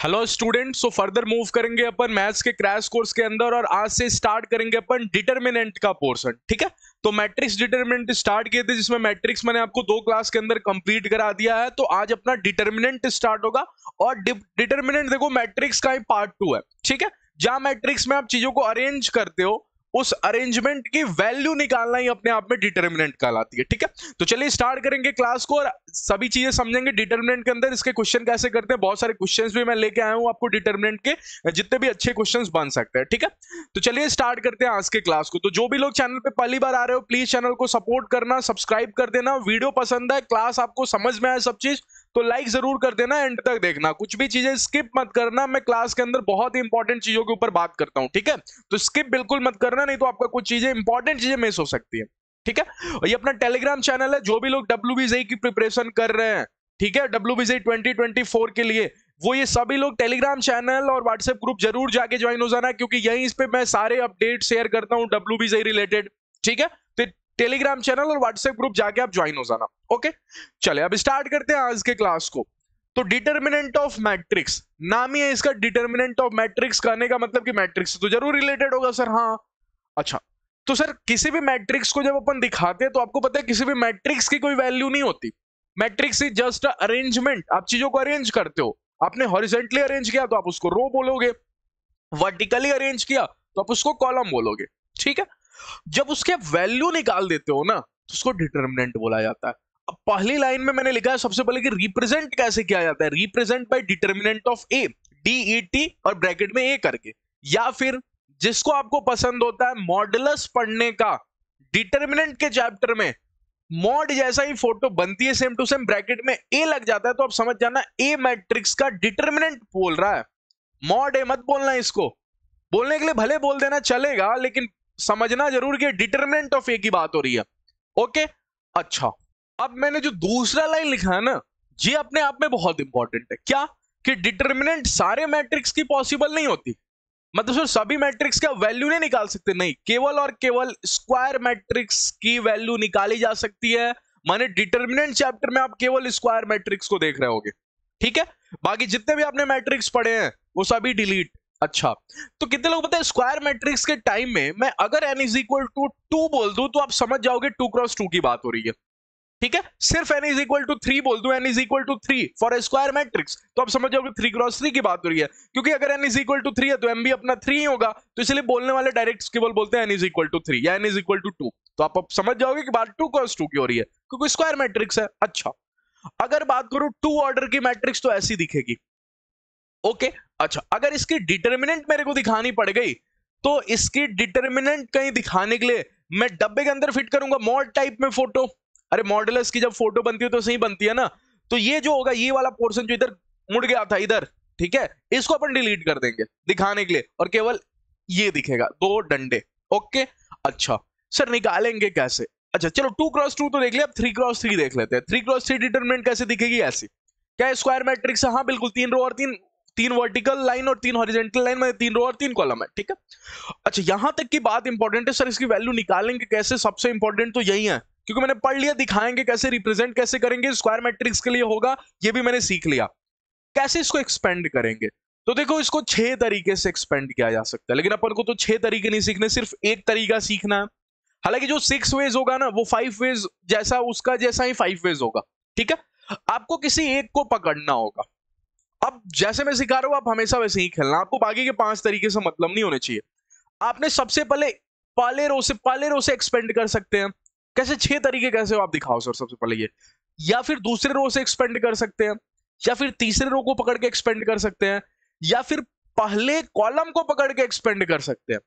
Hello student. So further move करेंगे अपन maths के crash course के अंदर और आज से स्टार्ट करेंगे अपन डिटरमिनेंट का पोर्शन। ठीक है, तो मैट्रिक्स डिटरमिनेंट स्टार्ट किए थे जिसमें मैट्रिक्स मैंने आपको 2 क्लास के अंदर कंप्लीट करा दिया है। तो आज अपना डिटरमिनेंट स्टार्ट होगा और डिटरमिनेंट देखो मैट्रिक्स का ही पार्ट 2 है। ठीक है, जहां मैट्रिक्स में आप चीजों को अरेंज करते हो उस अरेंजमेंट की वैल्यू निकालना ही अपने आप में डिटरमिनेंट कहलाती है। ठीक है, तो चलिए स्टार्ट करेंगे क्लास को और सभी चीजें समझेंगे डिटरमिनेंट के अंदर। इसके क्वेश्चन कैसे करते हैं, बहुत सारे क्वेश्चंस भी मैं लेके आया हूं आपको डिटरमिनेंट के, जितने भी अच्छे क्वेश्चंस बन सकते हैं। ठीक है, तो चलिए स्टार्ट करते हैं आज के क्लास को। तो जो भी लोग चैनल पे पहली बार आ रहे हो प्लीज चैनल को सपोर्ट करना, सब्सक्राइब कर देना। वीडियो पसंद है, क्लास आपको समझ में आए सब चीज, तो लाइक जरूर कर देना, एंड तक देखना, कुछ भी चीजें स्किप मत करना। मैं क्लास के अंदर बहुत ही इंपॉर्टेंट चीजों के ऊपर बात करता हूं। ठीक है, तो स्किप बिल्कुल मत करना, नहीं तो आपका कुछ चीजें इंपॉर्टेंट चीजें मिस हो सकती है। ठीक है, और ये अपना टेलीग्राम चैनल है। जो भी लोग WBJ की प्रिपरेशन कर रहे हैं, ठीक है, WBJ 2024 के लिए, वो ये सभी लोग टेलीग्राम चैनल और व्हाट्सएप ग्रुप जरूर जाके ज्वाइन हो जाना, क्योंकि यहीं पे मैं सारे अपडेट शेयर करता हूं WBJ रिलेटेड। ठीक है, तो टेलीग्राम चैनल और व्हाट्सएप ग्रुप जाके आप ज्वाइन हो जाना। ओके, चले अब स्टार्ट करते हैं आज के क्लास को। तो डिटरमिनेंट ऑफ मैट्रिक्स नाम ही है इसका। डिटरमिनेंट ऑफ मैट्रिक्स कहने का मतलब कि मैट्रिक्स तो जरूर रिलेटेड होगा सर। हाँ, अच्छा, तो सर किसी भी मैट्रिक्स को जब अपन दिखाते हैं तो आपको पता है किसी भी मैट्रिक्स की कोई वैल्यू नहीं होती। Matrix is just a arrangement. आप चीजों को अरेंज करते हो। आपने हॉरिजॉन्टली अरेंज किया तो आप उसको रो बोलोगे, वर्टिकली अरेंज किया तो आप उसको कॉलम बोलोगे। ठीक है, जब उसके वैल्यू निकाल देते हो ना तो उसको डिटरमिनेंट बोला जाता है। अब पहली लाइन में मैंने लिखा है सबसे पहले कि रिप्रेजेंट कैसे किया जाता है। Represent by determinant of A, DET और ब्रैकेट में ए करके, या फिर जिसको आपको पसंद होता है मॉडुलस पढ़ने का, डिटरमिनेंट के चैप्टर में मॉड जैसा ही फोटो बनती है सेम टू सेम, ब्रैकेट में ए लग जाता है तो आप समझ जाना ए मैट्रिक्स का डिटरमिनेंट बोल रहा है। मॉड ए मत बोलना, इसको बोलने के लिए भले बोल देना चलेगा, लेकिन समझना जरूर कि डिटरमिनेंट ऑफ ए की बात हो रही है। ओके, अच्छा, अब मैंने जो दूसरा लाइन लिखा है ना, ये अपने आप में बहुत इंपॉर्टेंट है। क्या कि डिटरमिनेंट सारे मैट्रिक्स की पॉसिबल नहीं होती। मतलब सर सभी मैट्रिक्स का वैल्यू नहीं निकाल सकते, नहीं, केवल और केवल स्क्वायर मैट्रिक्स की वैल्यू निकाली जा सकती है। माने डिटरमिनेंट चैप्टर में आप केवल स्क्वायर मैट्रिक्स को देख रहे होगे। ठीक है, बाकी जितने भी आपने मैट्रिक्स पढ़े हैं वो सभी डिलीट। अच्छा, तो कितने लोग पता है स्क्वायर मैट्रिक्स के टाइम में मैं अगर n इज इक्वल टू 2 बोल दूं तो आप समझ जाओगे 2 क्रॉस 2 की बात हो रही है। ठीक है, सिर्फ n इज इक्वल टू 3 बोल दूं, n is equal to 3 for a square matrix, तो आप समझ जाओगे 3 क्रॉस 3 की बात हो रही है। क्योंकि अगर n इज इक्वल टू 3 है तो m भी अपना 3 ही होगा, तो इसलिए बोलने वाले डायरेक्ट केवल बोलते हैं n इज इक्वल टू 3 या n इज इक्वल टू 2, तो आप समझ जाओगे कि बात 2 क्रॉस 2 की हो रही है क्योंकि स्क्वायर मैट्रिक्स है। अच्छा, अगर बात करूं 2 ऑर्डर की मैट्रिक्स तो ऐसी दिखेगी। ओके, अच्छा, अगर इसकी डिटरमिनेंट मेरे को दिखानी पड़ गई तो इसकी डिटरमिनेंट कहीं दिखाने के लिए मैं डब्बे के अंदर फिट करूंगा मॉड टाइप में फोटो। अरे मॉडुलस की जब फोटो बनती है तो सही बनती है ना। तो ये जो होगा, ये वाला पोर्शन जो इधर मुड़ गया था इधर, ठीक है, इसको अपन डिलीट कर देंगे दिखाने के लिए और केवल ये दिखेगा 2 डंडे। ओके, अच्छा सर निकालेंगे कैसे? अच्छा चलो 2 क्रॉस 2 तो देख लिया, अब 3 क्रॉस 3 देख लेते हैं। 3 क्रॉस 3 डिटरमिनेंट कैसे दिखेगी? ऐसी। क्या स्क्वायर मैट्रिक्स है? हाँ बिल्कुल, 3 रो और 3 वर्टिकल लाइन और 3 हॉरिजॉन्टल लाइन में 3 रो और 3 कॉलम है। ठीक है, अच्छा यहां तक की बात इंपॉर्टेंट है। सर इसकी वैल्यू निकालेंगे कैसे? सबसे इंपॉर्टेंट तो यही है, क्योंकि मैंने पढ़ लिया दिखाएंगे कैसे, रिप्रेजेंट कैसे करेंगे, स्क्वायर मैट्रिक्स के लिए होगा, ये भी मैंने सीख लिया। कैसे इसको एक्सपेंड करेंगे? तो देखो इसको 6 तरीके से एक्सपेंड किया जा सकता है, लेकिन अपन को तो 6 तरीके नहीं सीखने, सिर्फ एक तरीका सीखना है। हालांकि जो 6 वेज होगा ना वो 5 वेज जैसा, उसका जैसा ही 5 वेज होगा। ठीक है, आपको किसी एक को पकड़ना होगा। अब जैसे मैं सिखा रहा हूं आप हमेशा वैसे ही खेलना, आपको बाकी के 5 तरीके से मतलब नहीं होने चाहिए। आपने सबसे पहले पहले रो से एक्सपेंड कर सकते हैं। कैसे? 6 तरीके कैसे हो आप दिखाओ सर सबसे पहले ये। या फिर दूसरे रो से एक्सपेंड कर सकते हैं, या फिर तीसरे रो को पकड़ के एक्सपेंड कर सकते हैं, या फिर पहले कॉलम को पकड़ के एक्सपेंड कर सकते हैं,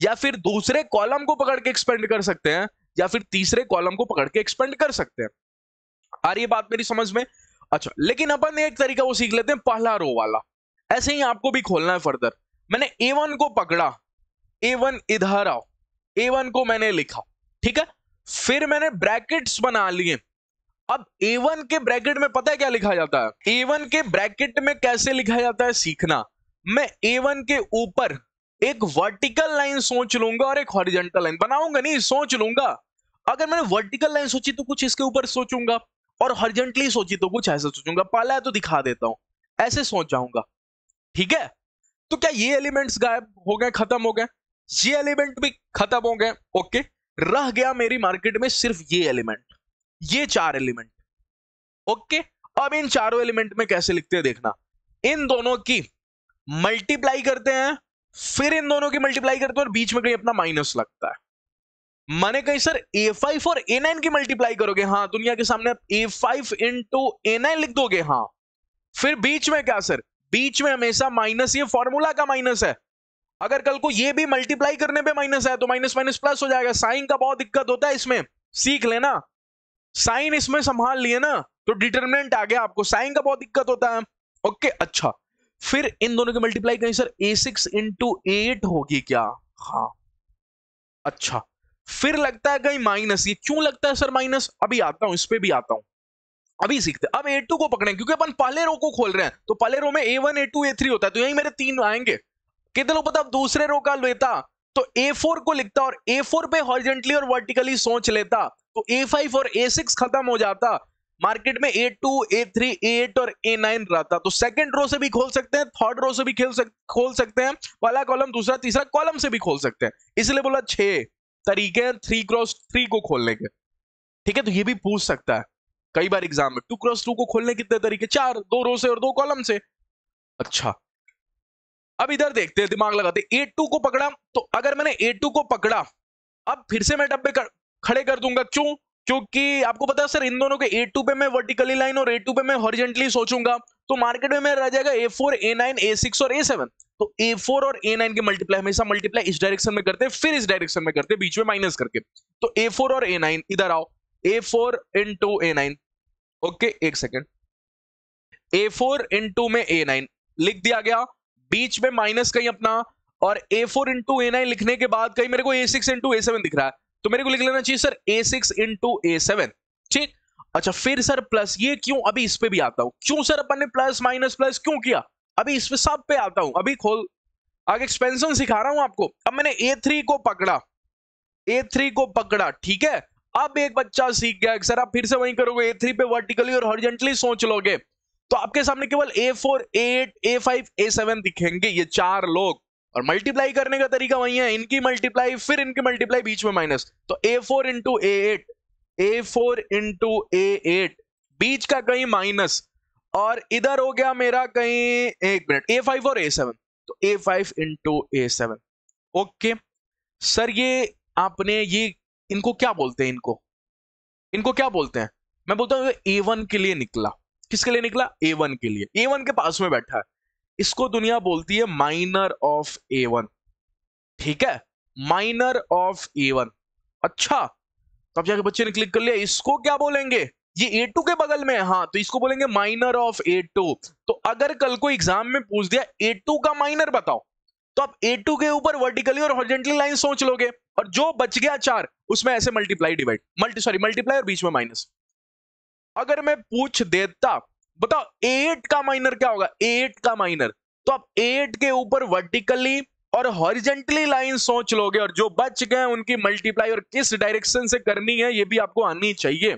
या फिर दूसरे कॉलम को पकड़ के एक्सपेंड कर सकते हैं, या फिर तीसरे कॉलम को पकड़ के एक्सपेंड कर सकते हैं। आ रही है बात मेरी समझ में? अच्छा, लेकिन अपन एक तरीका वो सीख लेते हैं, पहला रो वाला। ऐसे ही आपको भी खोलना है फर्दर। मैंने A1 को पकड़ा, A1 इधर आओ, A1 को मैंने लिखा, ठीक है, फिर मैंने ब्रैकेट्स बना लिए। अब A1 के ब्रैकेट में पता है क्या लिखा जाता है? A1 के ब्रैकेट में कैसे लिखा जाता है सीखना। मैं A1 के ऊपर एक वर्टिकल लाइन सोच लूंगा और एक हॉरिजॉन्टल लाइन बनाऊंगा, नहीं सोच लूंगा। अगर मैंने वर्टिकल लाइन सोची तो कुछ इसके ऊपर सोचूंगा, और हॉरिजॉन्टली सोची तो कुछ ऐसे सोचूंगा। पहला है तो दिखा देता हूं, ऐसे सोच जाऊंगा, ठीक है, तो क्या ये एलिमेंट्स गायब हो गए, खत्म हो गए? ये एलिमेंट भी खत्म हो गए। ओके, रह गया मेरी मार्केट में सिर्फ ये एलिमेंट, ये 4 एलिमेंट। ओके, अब इन चारों एलिमेंट में कैसे लिखते हैं देखना, इन दोनों की मल्टीप्लाई करते हैं, फिर इन दोनों की मल्टीप्लाई करते हैं और बीच में कहीं अपना माइनस लगता है। माने कहीं सर A5 और A9 की मल्टीप्लाई करोगे, हाँ दुनिया के सामने आप A5 इंटू A9 लिख दोगे, हाँ फिर बीच में क्या सर, बीच में हमेशा माइनस, ये फॉर्मूला का माइनस है। अगर कल को ये भी मल्टीप्लाई करने पे माइनस है तो माइनस माइनस प्लस हो जाएगा। साइन का बहुत दिक्कत होता है इसमें, सीख लेना, साइन इसमें संभाल लिए ना तो डिटरमिनेंट आ गया आपको, साइन का बहुत दिक्कत होता है। ओके, अच्छा फिर इन दोनों की मल्टीप्लाई कहीं सर A6 इंटू A8 होगी क्या? हाँ, अच्छा फिर लगता है कहीं माइनस, ये क्यों लगता है सर माइनस, अभी आता हूं, इस पे भी आता हूं, अभी सीखते। अब A2 को पकड़ें क्योंकि अपन पहले रो को खोल रहे हैं, तो पहले रो में A1 A2 A3 होता है, तो यही मेरे 3 आएंगे। कितने लोग पता, अब दूसरे रो का लेता तो A4 को लिखता और A4 पे हॉरिजॉन्टली और वर्टिकली सोच लेता तो A5 और A6 खत्म हो जाता, मार्केट में A2 A3 A8 और A9 रहता। तो सेकंड रो से भी खोल सकते हैं, थर्ड रो से भी खोल सकते हैं, पहला कॉलम दूसरा तीसरा कॉलम से भी खोल सकते हैं, इसलिए बोला 6 तरीके हैं 3x3 को खोलने के। ठीक है, तो ये भी पूछ सकता है कई बार एग्जाम में, 2x2 को खोलने कितने तरीके, 4, 2 रो से और 2 कॉलम से। अच्छा अब इधर देखते हैं, दिमाग लगाते हैं, A2 को पकड़ा, तो अगर मैंने A2 को पकड़ा, अब फिर से मैं डब्बे खड़े कर दूंगा, क्यों? क्योंकि आपको पता है सर इन दोनों के A2 पे मैं वर्टिकली लाइन और A2 पे मैं हॉरिजॉन्टली सोचूंगा, तो मार्केट में मेरा रह जाएगा A4 A9 A6 और A7। तो A4 और A9 के मल्टीप्लाई हमेशा मल्टीप्लाई इस डायरेक्शन में करते हैं, फिर इस डायरेक्शन में करते हैं, बीच में माइनस करके। तो A4 और A9 इधर आओ, A4 इंटू A9, ओके एक सेकेंड, A4 इंटू में A9 लिख दिया गया, बीच में माइनस कहीं अपना, और A4 इंटू A9 लिखने के बाद कहीं मेरे को A6 इंटू A7 दिख रहा है, तो मेरे को लिख लेना चाहिए सर A6 इंटू A7। ठीक, अच्छा फिर सर प्लस, ये क्यों, अभी इस पे भी आता हूं, क्यों सर अपन ने प्लस माइनस प्लस क्यों किया, अभी इस पे सब पे आता हूं, अभी खोल, आगे एक्सपेंशन सिखा रहा हूं आपको। अब मैंने A3 को पकड़ा, A3 को पकड़ा, ठीक है, अब एक बच्चा सीख गया सर, आप फिर से वही करोगे, A3 पे वर्टिकली और हॉरिजॉन्टली सोच लोगे, तो आपके सामने केवल A4 A8 A5 A7 दिखेंगे, ये 4 लोग, और मल्टीप्लाई करने का तरीका वही है, इनकी मल्टीप्लाई फिर इनकी मल्टीप्लाई बीच में माइनस, तो A4 into A8, A4 into A8 बीच का कहीं माइनस, और इधर हो गया मेरा कहीं, एक मिनट, A5 और A7, तो A5 into A7। Okay sir, ये आपने ये, इनको क्या बोलते हैं, इनको इनको क्या बोलते हैं, मैं बोलता हूं A1 के लिए निकला, किसके लिए निकला, A1 के लिए, A1 के पास में बैठा है, इसको दुनिया बोलती है माइनर ऑफ A1। ठीक है, माइनर ऑफ A1। अच्छा, तब जाके बच्चे ने क्लिक कर लिया, इसको क्या बोलेंगे, ये A2 के बगल में है, हाँ तो इसको बोलेंगे माइनर ऑफ A2। तो अगर कल को एग्जाम में पूछ दिया A2 का माइनर बताओ, तो आप A2 के ऊपर वर्टिकली और हॉरिजॉन्टली लाइन सोच लोगे, और जो बच गया 4 उसमें ऐसे मल्टीप्लाई डिवाइड, मल्टीप्लाई और बीच में माइनस। अगर मैं पूछ देता बताओ A8 का माइनर क्या होगा, A8 का माइनर, तो आप A8 के ऊपर वर्टिकली और हॉरिजॉन्टली लाइन सोच लोगे, और जो बच गए उनकी मल्टीप्लाई और किस डायरेक्शन से करनी है ये भी आपको आनी चाहिए।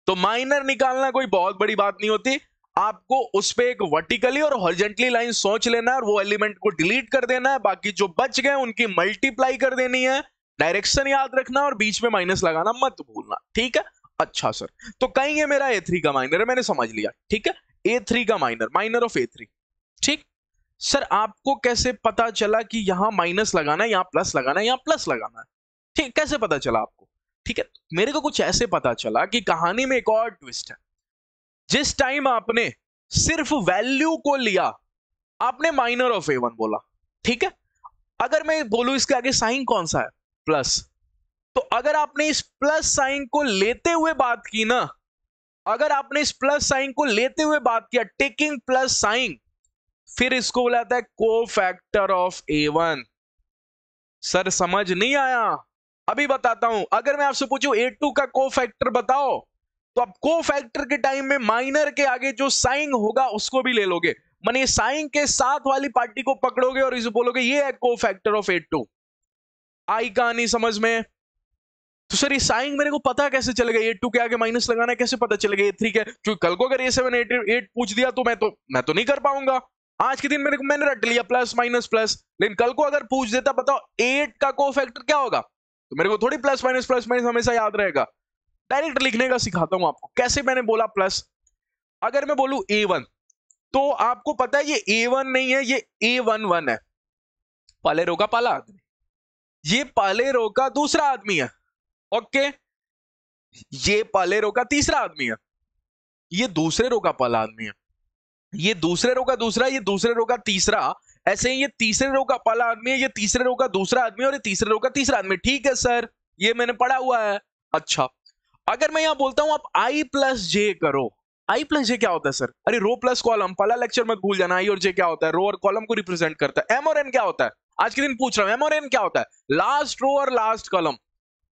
तो माइनर निकालना कोई बहुत बड़ी बात नहीं होती, आपको उस पे एक वर्टिकली और हॉरिजॉन्टली लाइन सोच लेना है और वो एलिमेंट को डिलीट कर देना है, बाकी जो बच गए उनकी मल्टीप्लाई कर देनी है, डायरेक्शन याद रखना और बीच में माइनस लगाना मत भूलना। ठीक है, अच्छा सर, तो कहीं ये मेरा A3 का माइनर है, मैंने समझ लिया, ठीक है, A3 का माइनर, माइनर ऑफ A3। ठीक सर, आपको कैसे पता चला कि यहां माइनस लगाना है, यहां प्लस लगाना है, यहां प्लस लगाना है, ठीक कैसे पता चला आपको? ठीक है, मेरे को कुछ ऐसे पता चला कि कहानी में एक और ट्विस्ट है। जिस टाइम आपने सिर्फ वैल्यू को लिया, आपने माइनर ऑफ A1 बोला, ठीक है, अगर मैं बोलूं इसके आगे साइन कौन सा है, प्लस, तो अगर आपने इस प्लस साइन को लेते हुए बात की ना, अगर आपने इस प्लस साइन को लेते हुए बात किया, टेकिंग प्लस साइन, फिर इसको बोला जाता है कोफैक्टर ऑफ A1। सर समझ नहीं आया, अभी बताता हूं। अगर मैं आपसे पूछूं A2 का कोफैक्टर बताओ, तो आप कोफैक्टर के टाइम में माइनर के आगे जो साइन होगा उसको भी ले लोगे, माने साइन के साथ वाली पार्टी को पकड़ोगे और इसे बोलोगे ये है कोफैक्टर ऑफ A2। आई कहानी समझ में? तो सर ये साइन मेरे को पता कैसे चलेगा, A2 के आगे माइनस लगाना है कैसे पता चलेगा, A3 के, क्योंकि कल को अगर A7 8 पूछ दिया तो मैं तो नहीं कर पाऊंगा। आज के दिन मैंने रट लिया प्लस माइनस प्लस, लेकिन कल को अगर पूछ देता बताओ 8 का कोफैक्टर क्या होगा, तो मेरे को थोड़ी प्लस माइनस हमेशा याद रहेगा। डायरेक्ट लिखने का सिखाता हूं आपको कैसे। मैंने बोला प्लस, अगर मैं बोलूं A1 तो आपको पता है ये A1 नहीं है, ये A11 है। पहले रो का पहला आदमी, ये पहले रो का दूसरा आदमी है। ओके, ये पहले रो का तीसरा आदमी है, ये दूसरे रो का पहला आदमी है, ये दूसरे रो का दूसरा, ये दूसरे रो का तीसरा, ऐसे ही ये तीसरे रो का पहला आदमी है, ये तीसरे रो का दूसरा आदमी है, और ये तीसरे रो का तीसरा आदमी। ठीक है सर, ये मैंने पढ़ा हुआ है। अच्छा, अगर मैं यहां बोलता हूं आप I प्लस जे करो, I प्लस जे क्या होता है सर? अरे रो प्लस कॉलम, पहला लेक्चर मत भूल जाना। I और J क्या होता है? रो और कॉलम को रिप्रेजेंट करता है। M और N क्या होता है? आज के दिन पूछ रहा हूं, M और N क्या होता है? लास्ट रो और लास्ट कॉलम।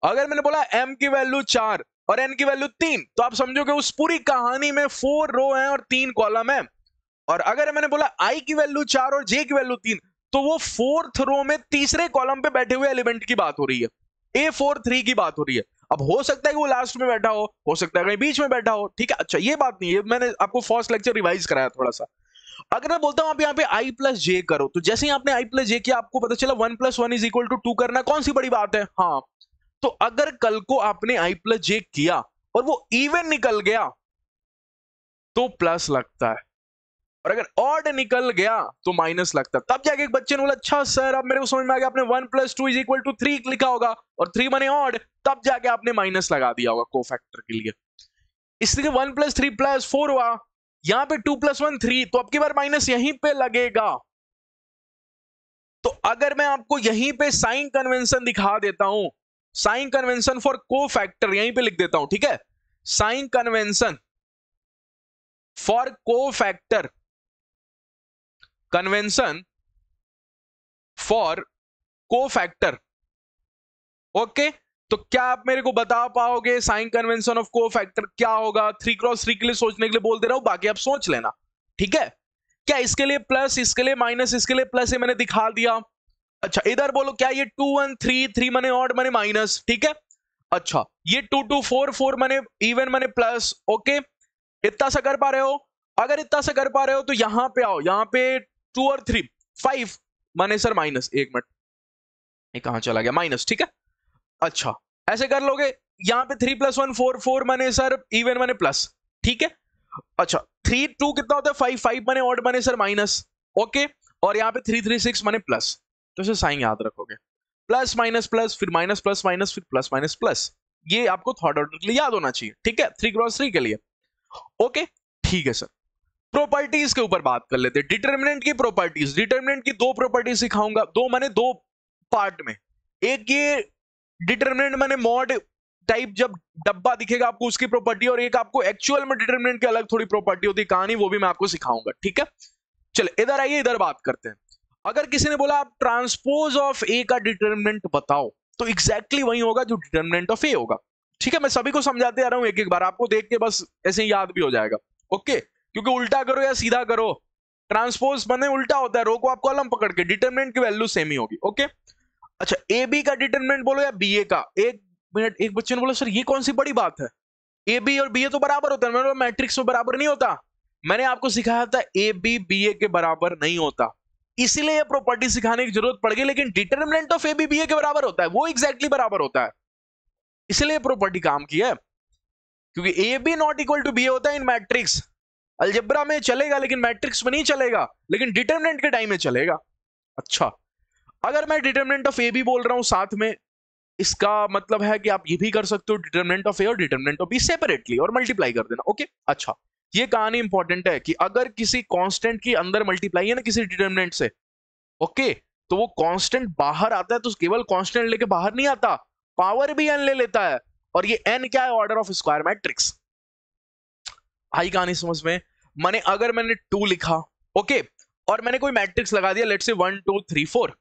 अगर मैंने बोला M की वैल्यू 4 और N की वैल्यू 3, तो आप समझोगे उस पूरी कहानी में 4 रो है और 3 कॉलम है। और अगर मैंने बोला I की वैल्यू 4 और J की वैल्यू 3, तो वो 4th रो में तीसरे कॉलम पे बैठे हुए एलिमेंट की बात हो रही है, A43 की बात हो रही है। अब हो सकता है कि वो लास्ट में बैठा हो सकता है कहीं बीच में बैठा हो। ठीक है, अच्छा ये बात नहीं है, मैंने आपको फर्स्ट लेक्चर रिवाइज कराया थोड़ा सा। अगर मैं बोलता हूं आप यहाँ पे I प्लस जे करो, तो जैसे ही आपने I प्लस जे किया आपको पता चला 1 + 1 = 2 करना, कौन सी बड़ी बात है? हाँ, तो अगर कल को आपने I प्लस जे किया और वो इवन निकल गया तो प्लस लगता है, और अगर ऑड निकल गया तो माइनस लगता है। तब जाके एक बच्चे ने बोला अच्छा सर अब मेरे को समझ में आ गया, आपने 1 + 2 = 3 लिखा होगा और 3 माने ऑड, तब जाके आपने माइनस लगा दिया होगा कोफैक्टर के लिए। इसलिए 1 + 3 + 4 हुआ, यहां पे 2 + 1 3, तो अब की बार माइनस यहीं पे लगेगा। तो अगर मैं आपको यहीं पे साइन कन्वेंशन दिखा देता हूं, साइन कन्वेंशन फॉर कोफैक्टर यहीं पे लिख देता हूं, ठीक है? Sign convention for cofactor, convention for cofactor. Okay, तो क्या आप मेरे को बता पाओगे साइन कन्वेंशन ऑफ कोफैक्टर क्या होगा? 3 × 3 के लिए सोचने के लिए बोल दे रहा हूं, बाकी आप सोच लेना। ठीक है, क्या इसके लिए प्लस, इसके लिए माइनस, इसके लिए प्लस, ये मैंने दिखा दिया। अच्छा, इधर बोलो क्या ये 2 1 3 3 माने ऑड माने माइनस, ठीक है? अच्छा, ये 2 2 4 4 माने इवन माने प्लस। ओके, इतना सा कर पा रहे हो? अगर इतना सा कर पा रहे हो तो यहां पे आओ, यहां पे 2 और 3 5 माने सर माइनस, एक मिनट ये कहां चला गया माइनस, ठीक है? अच्छा, ऐसे कर लोगे, यहां पे 3 + 1 4 4 माने सर इवन माने प्लस, ठीक है? अच्छा, 3 2 कितना होता है 5 5 माने ऑड माने सर माइनस। ओके, और यहां पे 3 3 6 माने प्लस। तो इसे साइन याद रखोगे, प्लस माइनस प्लस, फिर माइनस प्लस माइनस, फिर प्लस माइनस प्लस। ये आपको थर्ड ऑर्डर के लिए याद होना चाहिए, ठीक है? 3 × 3 के लिए। ओके, ठीक है सर। प्रॉपर्टीज के ऊपर बात कर लेते हैं, डिटरमिनेंट की प्रॉपर्टीज। डिटरमिनेंट की 2 प्रॉपर्टीज सिखाऊंगा, 2 माने 2 पार्ट में। एक ये डिटरमिनेंट माने मॉड टाइप जब डब्बा दिखेगा आपको उसकी प्रॉपर्टी, और एक आपको एक्चुअल में डिटरमिनेंट की अलग थोड़ी प्रॉपर्टी होती है कहानी, वो भी मैं आपको सिखाऊंगा, ठीक है? चलिए इधर आइए, इधर बात करते हैं। अगर किसी ने बोला आप ट्रांसपोज ऑफ ए का डिटरमिनेंट बताओ, तो एग्जैक्टली वही होगा जो डिटरमिनेंट ऑफ ए होगा। ठीक है, मैं सभी को समझाते आ रहा हूं एक एक बार, आपको देख के बस ऐसे ही याद भी हो जाएगा। ओके, क्योंकि उल्टा करो या सीधा करो, ट्रांसपोज बने उल्टा होता है, रो को आप कॉलम पकड़ के, डिटरमिनेंट की वैल्यू सेम ही होगी। ओके, अच्छा ए बी का डिटरमिनेंट बोलो या बी ए का। एक मिनट, एक बच्चे ने बोला सर ये कौन सी बड़ी बात है, ए बी और बी ए तो बराबर होता है। मैंने बोला मैट्रिक्स में बराबर नहीं होता, मैंने आपको सिखाया था ए बी बी ए के बराबर नहीं होता, इसीलिए ये प्रॉपर्टी सिखाने की जरूरत पड़ गई। लेकिन determinant of A B B A के बराबर होता है, वो एग्जैक्टली बराबर होता है, इसलिए प्रॉपर्टी काम की है। क्योंकि A B not equal to B होता है इन मैट्रिक्स। अलजेब्रा में चलेगा लेकिन मैट्रिक्स में नहीं चलेगा, लेकिन डिटरमिनेंट के टाइम में चलेगा। अच्छा, अगर मैं डिटरमिनेंट ऑफ ए बी बोल रहा हूं साथ में, इसका मतलब है कि आप ये भी कर सकते हो डिटरमिनेंट ऑफ ए और डिटरमिनेंट ऑफ बी सेपरेटली और मल्टीप्लाई कर देना। ओके, अच्छा ये कहानी इंपॉर्टेंट है कि अगर किसी कांस्टेंट की अंदर मल्टीप्लाई है ना किसी डिटरमिनेंट से, ओके, तो वो कांस्टेंट बाहर आता है तो केवल कांस्टेंट लेके बाहर नहीं आता, पावर भी एन ले लेता है, और ये एन क्या है? Order of square matrix. आई कहानी समझ में? मैंने अगर मैंने 2 लिखा, ओके, और मैंने कोई मैट्रिक्स लगा दिया, लेट्स से 1 2 3 4,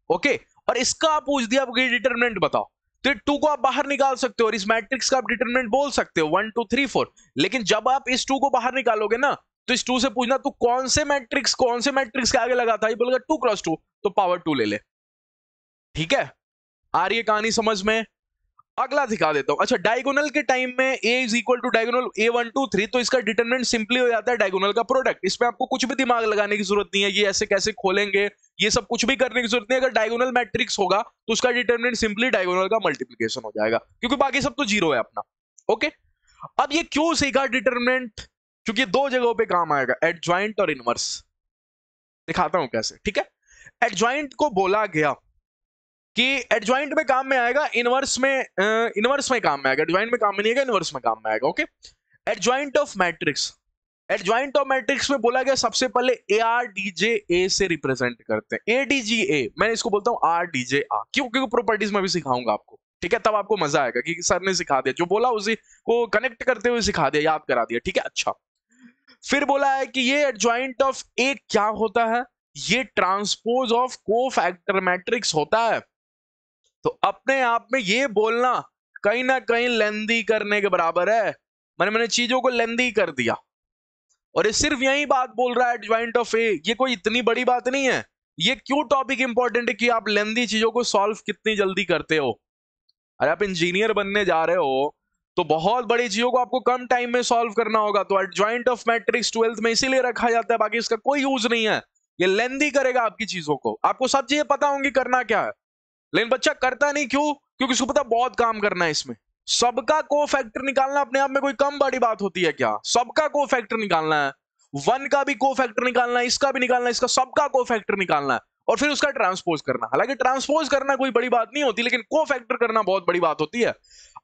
ओके, और इसका आप पूछ दिया आपको डिटरमिनेंट बताओ, तो 2 को आप बाहर निकाल सकते हो और इस मैट्रिक्स का आप डिटरमिनेंट बोल सकते हो 1 2 3 4। लेकिन जब आप इस 2 को बाहर निकालोगे ना, तो इस 2 से पूछना तू कौन से मैट्रिक्स के आगे लगा था, ये बोलेगा 2 × 2, तो पावर 2 ले ले। ठीक है, आ रही है कहानी समझ में? अगला दिखा देता हूं। अच्छा, डायगोनल के टाइम में a is equal to diagonal a1 2 3, तो इसका डिटरमिनेंट सिंपली हो जाता है डायगोनल का प्रोडक्ट। इसमें आपको कुछ भी दिमाग लगाने की जरूरत नहीं है, ये ऐसे कैसे खोलेंगे, ये सब कुछ भी करने की जरूरत नहीं है। अगर डायगोनल मैट्रिक्स होगा तो उसका डिटरमिनेंट सिंपली डायगोनल का मल्टीप्लिकेशन हो जाएगा, क्योंकि बाकी सब तो जीरो है अपना। ओके, अब ये क्यों सीखा डिटरमिनेंट, क्योंकि दो जगहों पे काम आएगा, एडजॉइंट और इनवर्स। दिखाता हूं कैसे, ठीक है। एडजॉइंट को बोला गया कि एडजॉइंट में काम में आएगा, इनवर्स में काम में आएगा। एडजॉइंट में काम में नहीं आएगा, इनवर्स में काम में आएगा। Okay, adjoint of matrix, adjoint of matrix में बोला गया सबसे पहले ए आर डी जे ए से रिप्रेजेंट करते हैं। ए डी जी ए, मैं इसको बोलता हूं आर डी जे आ, क्यों? क्योंकि प्रॉपर्टीज में भी सिखाऊंगा आपको, ठीक है, तब आपको मजा आएगा कि सर ने सिखा दिया, जो बोला उसी को कनेक्ट करते हुए सिखा दिया, याद करा दिया, ठीक है। अच्छा, फिर बोला है कि ये एडजॉइंट ऑफ ए क्या होता है, ये ट्रांसपोज ऑफ कोफैक्टर मैट्रिक्स होता है। तो अपने आप में ये बोलना कहीं ना कहीं लेंदी करने के बराबर है। मैंने चीजों को लेंदी कर दिया, और ये सिर्फ यही बात बोल रहा है एडजॉइंट ऑफ ए। ये कोई इतनी बड़ी बात नहीं है। ये क्यों टॉपिक इंपॉर्टेंट है कि आप लेंदी चीजों को सॉल्व कितनी जल्दी करते हो। अरे आप इंजीनियर बनने जा रहे हो तो बहुत बड़ी चीजों को आपको कम टाइम में सॉल्व करना होगा। तो एडजॉइंट ऑफ मैट्रिक्स 12th में इसीलिए रखा जाता है, बाकी इसका कोई यूज नहीं है। ये लेंदी करेगा आपकी चीजों को, आपको सब चीजें पता होंगी करना क्या है, लेकिन बच्चा करता नहीं। क्यों? क्योंकि उसको पता बहुत काम करना है इसमें। सबका कोफैक्टर निकालना अपने आप में कोई कम बड़ी बात होती है क्या? सबका कोफैक्टर निकालना है, 1 का भी कोफैक्टर निकालना है, इसका भी निकालना है, इसका सबका कोफैक्टर निकालना है, और फिर उसका ट्रांसपोज करना। हालांकि ट्रांसपोज करना कोई बड़ी बात नहीं होती, लेकिन कोफैक्टर करना बहुत बड़ी बात होती है।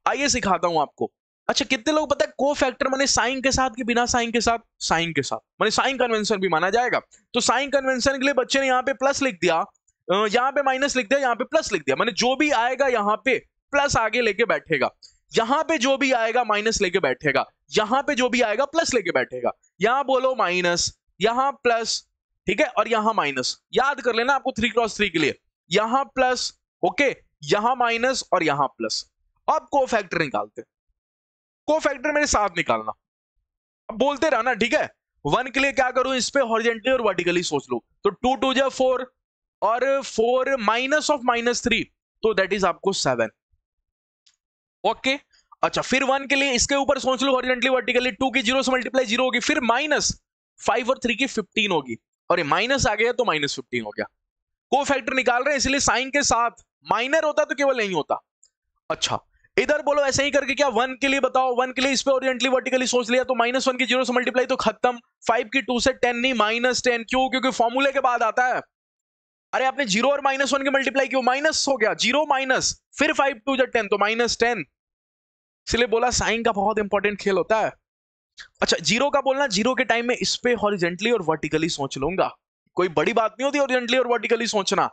आइए सिखाता हूं आपको। अच्छा, कितने लोग पता है कोफैक्टर माने साइन के साथ कि बिना साइन के साथ? साइन के साथ, माने साइन कन्वेंशन भी माना जाएगा। तो साइन कन्वेंशन के लिए बच्चे ने यहाँ पे प्लस लिख दिया, यहाँ पे माइनस लिख दिया, यहाँ पे प्लस लिख दिया, माने जो भी आएगा यहाँ पे प्लस आगे लेके बैठेगा, यहां पे जो भी आएगा माइनस लेके बैठेगा, यहां पे जो भी आएगा प्लस लेके बैठेगा। यहां बोलो माइनस, यहां प्लस, ठीक है, और यहां माइनस। याद कर लेना आपको 3x3 के लिए, यहां प्लस, ओके, यहां माइनस और यहां प्लस। अब कोफैक्टर निकालते, कोफैक्टर मेरे साथ निकालना, अब बोलते रहना, ठीक है। 1 के लिए क्या करूं, इस पे हॉरिजॉन्टली और वर्टिकली सोच लो। तो 2 2 जा 4, और 4 माइनस ऑफ -3, तो दैट इज आपको 7। ओके, अच्छा, फिर 1 के लिए इसके ऊपर सोच लो हॉरिजॉन्टली वर्टिकली, 2 की 0 से मल्टीप्लाई 0 होगी, फिर -5 और 3 की 15 होगी, और ये माइनस आ गया तो -15 हो गया। कोफैक्टर निकाल रहे हैं इसलिए साइन के साथ, माइनर होता तो केवल नहीं होता। अच्छा, इधर बोलो ऐसे ही करके, क्या 1 के लिए बताओ, 1 के लिए इस पे हॉरिजॉन्टली वर्टिकली सोच लिया, तो -1 की 0 से मल्टीप्लाई तो खत्म, 5 की 2 से 10 नहीं, -10। क्यों? क्योंकि फॉर्मूले के बाद आता है। अरे आपने 0 और -1 की मल्टीप्लाई क्यों, माइनस हो गया, 0 माइनस, फिर 5 2 जा 10, तो -10। इसलिए बोला साइन का बहुत इंपॉर्टेंट खेल होता है। अच्छा, 0 का बोलना, 0 के टाइम में इस पे हॉरिजॉन्टली और वर्टिकली सोच लूंगा, कोई बड़ी बात नहीं होती हॉरिजॉन्टली और वर्टिकली सोचना।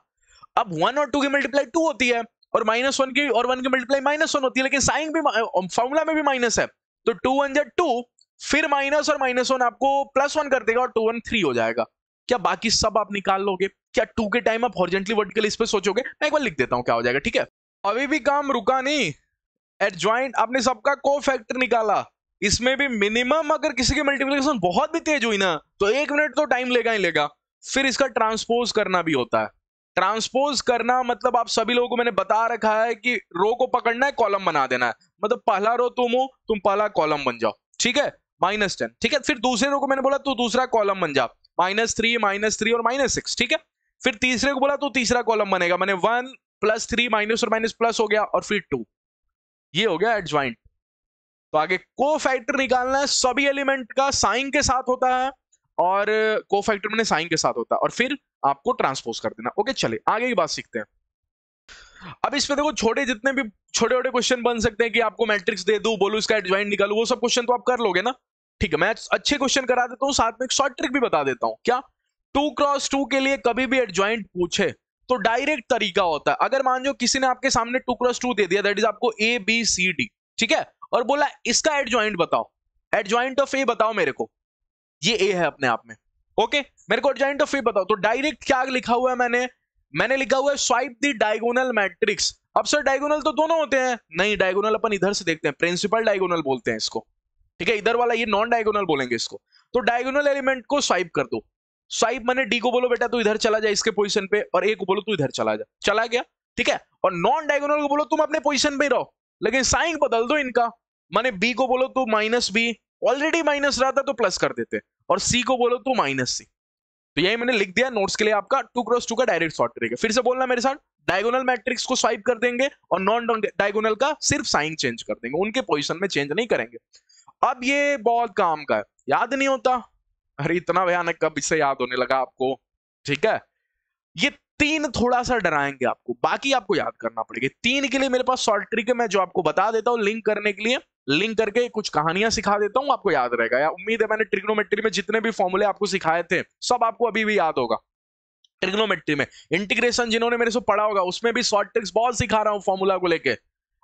अब 1 और 2 की मल्टीप्लाई 2 होती है, और -1 की और 1 की मल्टीप्लाई -1 होती है, लेकिन साइन भी फॉर्मूला में भी माइनस है, तो 2 1 जा 2, फिर माइनस और -1 आपको +1 कर देगा, और 2 1 3 हो जाएगा। क्या बाकी सब आप निकाल लोगे? क्या 2 के टाइम आप हॉरिजॉन्टली वर्टिकली इस पे सोचोगे? मैं एक बार लिख देता हूं क्या हो जाएगा, ठीक है। अभी भी काम रुका नहीं, एडजॉइंट आपने सबका कोफैक्टर निकाला, इसमें भी मिनिमम अगर किसी की मल्टीप्लिकेशन बहुत भी तेज हुई ना, तो 1 मिनट तो टाइम लेगा ही लेगा। फिर इसका ट्रांसपोज करना भी होता है। ट्रांसपोज करना मतलब आप सभी लोगों को मैंने बता रखा है कि रो को पकड़ना है, कॉलम बना देना है, मतलब पहला रो तुम हो, तुम पहला कॉलम बन जाओ, ठीक है, -10, ठीक है। फिर दूसरे रो को मैंने बोला तू दूसरा कॉलम बन जा, -3 और -6, ठीक है। फिर तीसरे को बोला तू तीसरा कॉलम बनेगा, मैंने 1 +3 माइनस और माइनस प्लस हो गया, और फिर 2, ये हो गया एडजॉइंट। तो आगे कोफैक्टर निकालना है, सभी एलिमेंट का साइन के साथ होता है, और कोफैक्टर में साइन के साथ होता है, और फिर आपको ट्रांसपोज कर देना। ओके, चलिए आगे की बात सीखते हैं। अब इसमें देखो छोटे जितने भी छोटे छोटे क्वेश्चन बन सकते हैं कि आपको मैट्रिक्स दे दूं, बोलूं इसका एडजॉइंट निकालो, वो सब क्वेश्चन तो आप कर लोगे ना, ठीक है। मैं अच्छे क्वेश्चन करा देता हूं, साथ में एक शॉर्ट ट्रिक भी बता देता हूं। क्या 2x2 के लिए कभी भी एडजॉइंट पूछे तो डायरेक्ट तरीका होता है, अगर मान लो किसी ने आपके सामने 2x2 दे दिया, दैट इज आपको ABCD, ठीक है, और बोला इसका एडजॉइंट बताओ, एडजॉइंट ऑफ ए बताओ मेरे को, ये ए है अपने आप में, ओके, मेरे को एडजॉइंट ऑफ ए बताओ। तो डायरेक्ट क्या लिखा हुआ है मैंने लिखा हुआ है स्वाइप द डायगोनल मैट्रिक्स। अब सर डायगोनल तो दोनों होते हैं, नहीं, डायगोनल अपन इधर से देखते हैं, प्रिंसिपल डायगोनल बोलते हैं इसको, ठीक है, इधर वाला ये नॉन डायगोनल बोलेंगे इसको। तो डायगोनल एलिमेंट को स्वाइप कर दो, स्वाइप माने डी को बोलो बेटा तू इधर चला जा इसके पोजीशन पे, और ए को बोलो तू इधर चला जा, चला गया, ठीक है। और नॉन डायगोनल को बोलो तुम अपने पोजीशन पे रहो, लेकिन साइन बदल दो इनका, माने बी को बोलो तो माइनस बी, ऑलरेडी माइनस रहा था तो प्लस कर देते, और सी को बोलो तो माइनस सी। तो यही मैंने लिख दिया नोट्स के लिए आपका 2x2 का डायरेक्ट सॉर्ट करेंगे। फिर से बोलना मेरे साथ, डायगोनल मैट्रिक्स को स्वाइप कर देंगे और नॉन डायगोनल का सिर्फ साइन चेंज कर देंगे, उनके पोजीशन में चेंज नहीं करेंगे। अब ये बहुत काम का है, याद नहीं होता, अरे इतना भयानक कब इससे याद होने लगा आपको, ठीक है। ये तीन थोड़ा सा डराएंगे आपको, बाकी आपको याद करना पड़ेगा। तीन के लिए मेरे पास शॉर्ट ट्रिक है, मैं जो आपको बता देता हूं लिंक करने के लिए, लिंक करके कुछ कहानियां सिखा देता हूं, आपको याद रहेगा। या उम्मीद है मैंने ट्रिग्नोमेट्री में जितने भी फॉर्मूले आपको सिखाए थे सब आपको अभी भी याद होगा। ट्रिग्नोमेट्री में इंटीग्रेशन जिन्होंने मेरे से पढ़ा होगा उसमें भी शॉर्ट ट्रिक्स बहुत सिखा रहा हूं फॉर्मूला को लेके।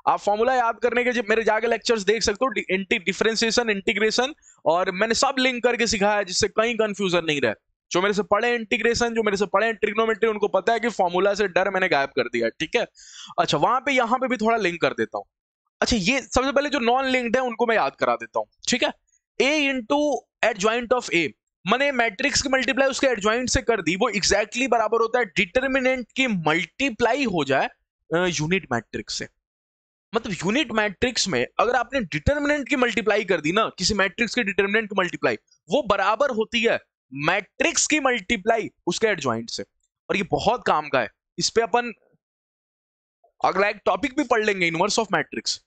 आप फॉर्मूला याद करने के मेरे जाके लेक्चर्स देख सकते हो, डिफरेंशिएशन, इंटीग्रेशन, और मैंने सब लिंक करके सिखाया है जिससे कहीं कंफ्यूजन नहीं रहे। जो मेरे से पढ़े इंटीग्रेशन, जो मेरे से पढ़े ट्रिग्नोमेट्री, उनको पता है कि फॉर्मूला से डर मैंने गायब कर दिया, ठीक है। अच्छा, वहां पे यहां पे भी थोड़ा लिंक कर देता हूं। अच्छा, ये सबसे पहले जो नॉन लिंक्ड है उनको मैं याद करा देता हूं, ठीक है। ए इंटू एडजॉइंट ऑफ ए, मैंने मैट्रिक्स की मल्टीप्लाई उसके एडजॉइंट से कर दी, वो एग्जैक्टली बराबर होता है डिटर्मिनेंट की मल्टीप्लाई हो जाए यूनिट मैट्रिक्स से। मतलब यूनिट मैट्रिक्स में अगर आपने डिटर्मिनेंट की मल्टीप्लाई कर दी ना, किसी मैट्रिक्स के डिटर्मिनेंट की मल्टीप्लाई, वो बराबर होती है मैट्रिक्स की मल्टीप्लाई उसके एडजॉइंट से। और ये बहुत काम का है, इस पे अपन अगला एक टॉपिक भी पढ़ लेंगे, इनवर्स ऑफ मैट्रिक्स,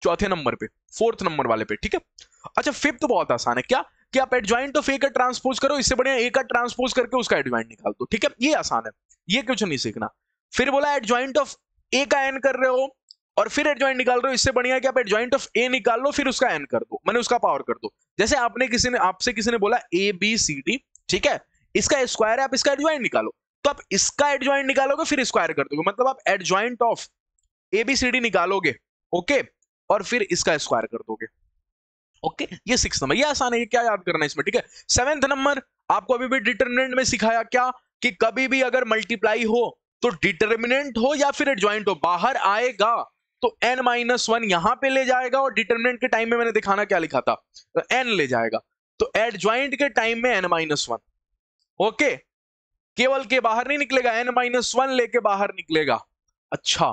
चौथे नंबर पे, फोर्थ नंबर वाले पे, ठीक है। अच्छा, फिफ्थ बहुत आसान है, क्या कि आप एडजॉइंट ऑफ ए का ट्रांसपोज करो, इससे बढ़िया ए का ट्रांसपोज करके उसका एडजॉइंट निकाल दो, ठीक है। ये आसान है, ये कुछ नहीं सीखना। फिर बोला एडजॉइंट ऑफ ए का एन कर रहे हो और फिर एडजॉइंट निकाल रहे हो, इससे बढ़िया कि आप एडजॉइंट ऑफ ए निकाल लो फिर उसका एन कर दो, मैंने उसका पावर कर दो। जैसे आपसे किसी ने बोला ए बी सी डी, ठीक है, इसका स्क्वायर है, आप इसका एडजॉइंट निकालो, तो आप इसका एडजॉइंट निकालोगे फिर स्क्वायर कर दोगे, मतलब आप adjoint of A B C D निकालोगे, ओके, और फिर इसका स्क्वायर कर दोगे, ओके। ये 6 नंबर, ये आसान है, ये क्या याद करना है इसमें, ठीक है। 7th नंबर आपको अभी भी डिटरमिनेंट में सिखाया, क्या कि कभी भी अगर मल्टीप्लाई हो तो डिटरमिनेंट हो या फिर एडजॉइंट हो, बाहर आएगा तो n-1 यहां पे ले जाएगा, और डिटरमिनेंट के टाइम में मैंने दिखाना क्या लिखा था, n ले जाएगा, तो एडजॉइंट के टाइम में n-1, ओके, केवल के बाहर नहीं निकलेगा, n-1 लेके बाहर निकलेगा। अच्छा,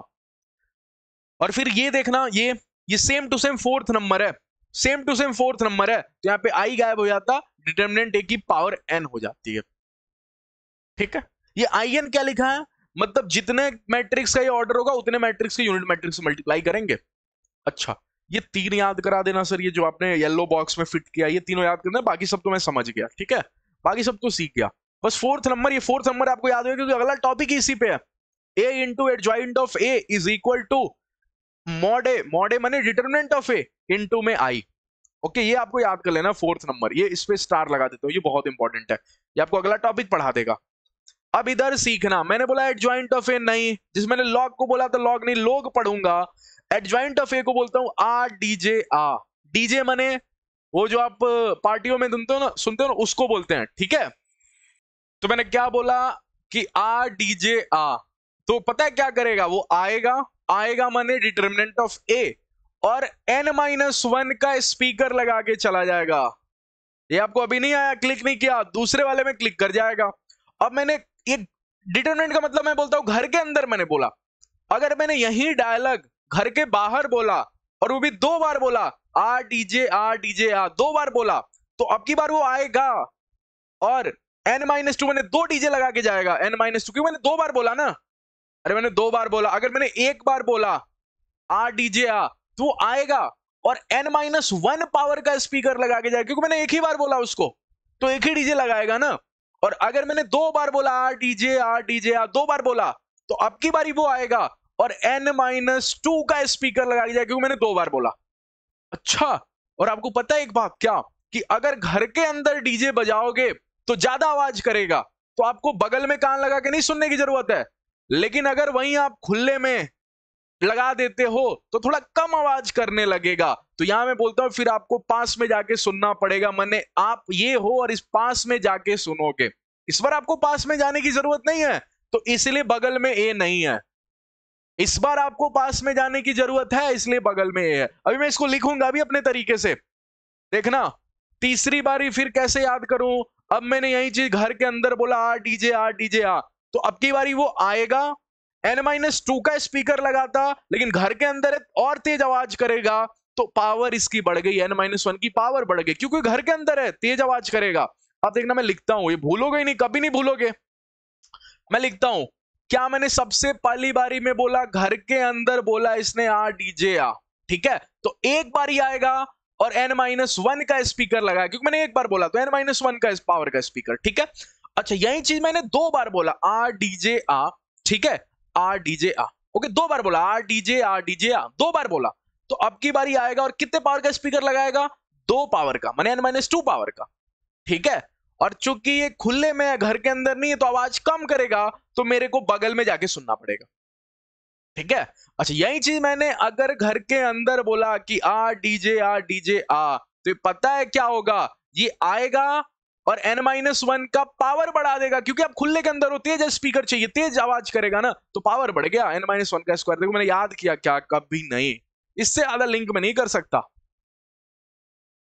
और फिर ये देखना, ये same to same fourth number है, same to same fourth number है, तो यहां पे आई गायब हो जाता, डिटरमिनेंट ए की पावर n हो जाती है, ठीक है। ये आई एन क्या लिखा है, मतलब जितने मैट्रिक्स का ये ऑर्डर होगा उतने मैट्रिक्स के यूनिट मैट्रिक्स से मल्टीप्लाई करेंगे। अच्छा, ये तीन याद करा देना सर, ये जो आपने येलो बॉक्स में फिट किया, ये तीनों याद करना, बाकी सब तो मैं समझ गया, ठीक है, बाकी सब तो सीख गया, बस फोर्थ नंबर, ये फोर्थ नंबर आपको याद होगा क्योंकि अगला टॉपिक ही इसी पे है। A into adjoint of A is equal to mod A, mod A माने डिटरमिनेंट ऑफ ए इनटू में आई, ओके, ये आपको याद कर लेना फोर्थ नंबर, ये इस पे स्टार लगा देता हूं, ये बहुत इंपॉर्टेंट है, ये आपको अगला टॉपिक पढ़ा देगा। अब इधर सीखना, मैंने बोला एडजॉइंट ऑफ ए नहीं, जिस मैंने लॉग को बोला तो लॉग नहीं, लोग पढ़ूंगा, एडजॉइंट ऑफ ए को बोलता हूं आर डीजे आ, डीजे माने वो जो आप पार्टियों में सुनते हो ना उसको बोलते हैं, ठीक है। तो मैंने क्या बोला कि आर डीजे आ, तो पता है क्या करेगा, वो आएगा माने डिटरमिनेंट ऑफ ए, और n-1 का स्पीकर लगा के चला जाएगा। ये आपको अभी नहीं आया, क्लिक नहीं किया, दूसरे वाले में क्लिक कर जाएगा। अब मैंने ये डिटरमिनेंट का मतलब मैं बोलता हूं घर के अंदर मैंने बोला, अगर मैंने यही डायलॉग घर के बाहर बोला और वो भी 2 बार बोला, आर डीजे आ 2 बार बोला, तो अब की बार वो आएगा और n-2 मैंने 2 डीजे लगा के जाएगा, n-2 क्योंकि मैंने 2 बार बोला ना, अरे मैंने 2 बार बोला, अगर मैंने 1 बार बोला आर डीजे आ तो वो आएगा और n-1 पावर का स्पीकर लगा के जाएगा, क्योंकि मैंने एक ही बार बोला उसको, तो एक ही डीजे लगाएगा ना। और अगर मैंने 2 बार बोला आर डीजे आ 2 बार बोला, तो अब की बारी वो आएगा और n-2 का स्पीकर लगा के जाएगा, क्योंकि मैंने 2 बार बोला। अच्छा, और आपको पता है एक बात क्या, कि अगर घर के अंदर डीजे बजाओगे तो ज्यादा आवाज करेगा, तो आपको बगल में कान लगा के नहीं सुनने की जरूरत है, लेकिन अगर वहीं आप खुले में लगा देते हो तो थोड़ा कम आवाज करने लगेगा। तो यहां मैं बोलता हूं फिर आपको पास में जाके सुनना पड़ेगा, माने आप ये हो और इस पास में जाके सुनोगे। इस बार आपको पास में जाने की जरूरत नहीं है, तो इसलिए बगल में ए नहीं है। इस बार आपको पास में जाने की जरूरत है, इसलिए बगल में ए है। अभी मैं इसको लिखूंगा भी अपने तरीके से, देखना। तीसरी बारी फिर कैसे याद करूं, अब मैंने यही चीज घर के अंदर बोला आर डीजे आ, तो अब की बारी वो आएगा, n-2 का स्पीकर लगाता, लेकिन घर के अंदर है और तेज आवाज करेगा तो पावर इसकी बढ़ गई, n-1 की पावर बढ़ गई, क्योंकि घर के अंदर है, तेज आवाज करेगा। अब देखना मैं लिखता हूं, ये भूलोगे ही नहीं, कभी नहीं भूलोगे। मैं लिखता हूं, क्या मैंने सबसे पहली बारी में बोला घर के अंदर बोला इसने आ डीजे आ, ठीक है, तो एक बार ही आएगा और n-1 का स्पीकर लगाया, क्योंकि मैंने एक बार बोला तो n-1 का पावर का स्पीकर, ठीक है। अच्छा यही चीज मैंने दो बार बोला, आ डीजे आ, ठीक है, आ डीजे आ, ओके, दो बार बोला आ डीजे आ, डीजे आ, दो बार बोला, तो अब की बारी आएगा और कितने पावर का स्पीकर लगाएगा, 2 पावर का, माने n-2 पावर का, ठीक है। और चूंकि ये खुले में है, घर के अंदर नहीं है, तो आवाज कम करेगा, तो मेरे को बगल में जाके सुनना पड़ेगा, ठीक है। अच्छा यही चीज मैंने अगर घर के अंदर बोला कि आ डीजे आ, डीजे आ, तो ये पता है क्या होगा, ये आएगा और n-1 का पावर बढ़ा देगा, क्योंकि आप खुले के अंदर हो, तेज स्पीकर चाहिए, तेज आवाज करेगा ना, तो पावर बढ़ गया, n-1 का स्क्वायर। देखो मैंने याद किया क्या, कभी नहीं, इससे ज्यादा लिंक में नहीं कर सकता।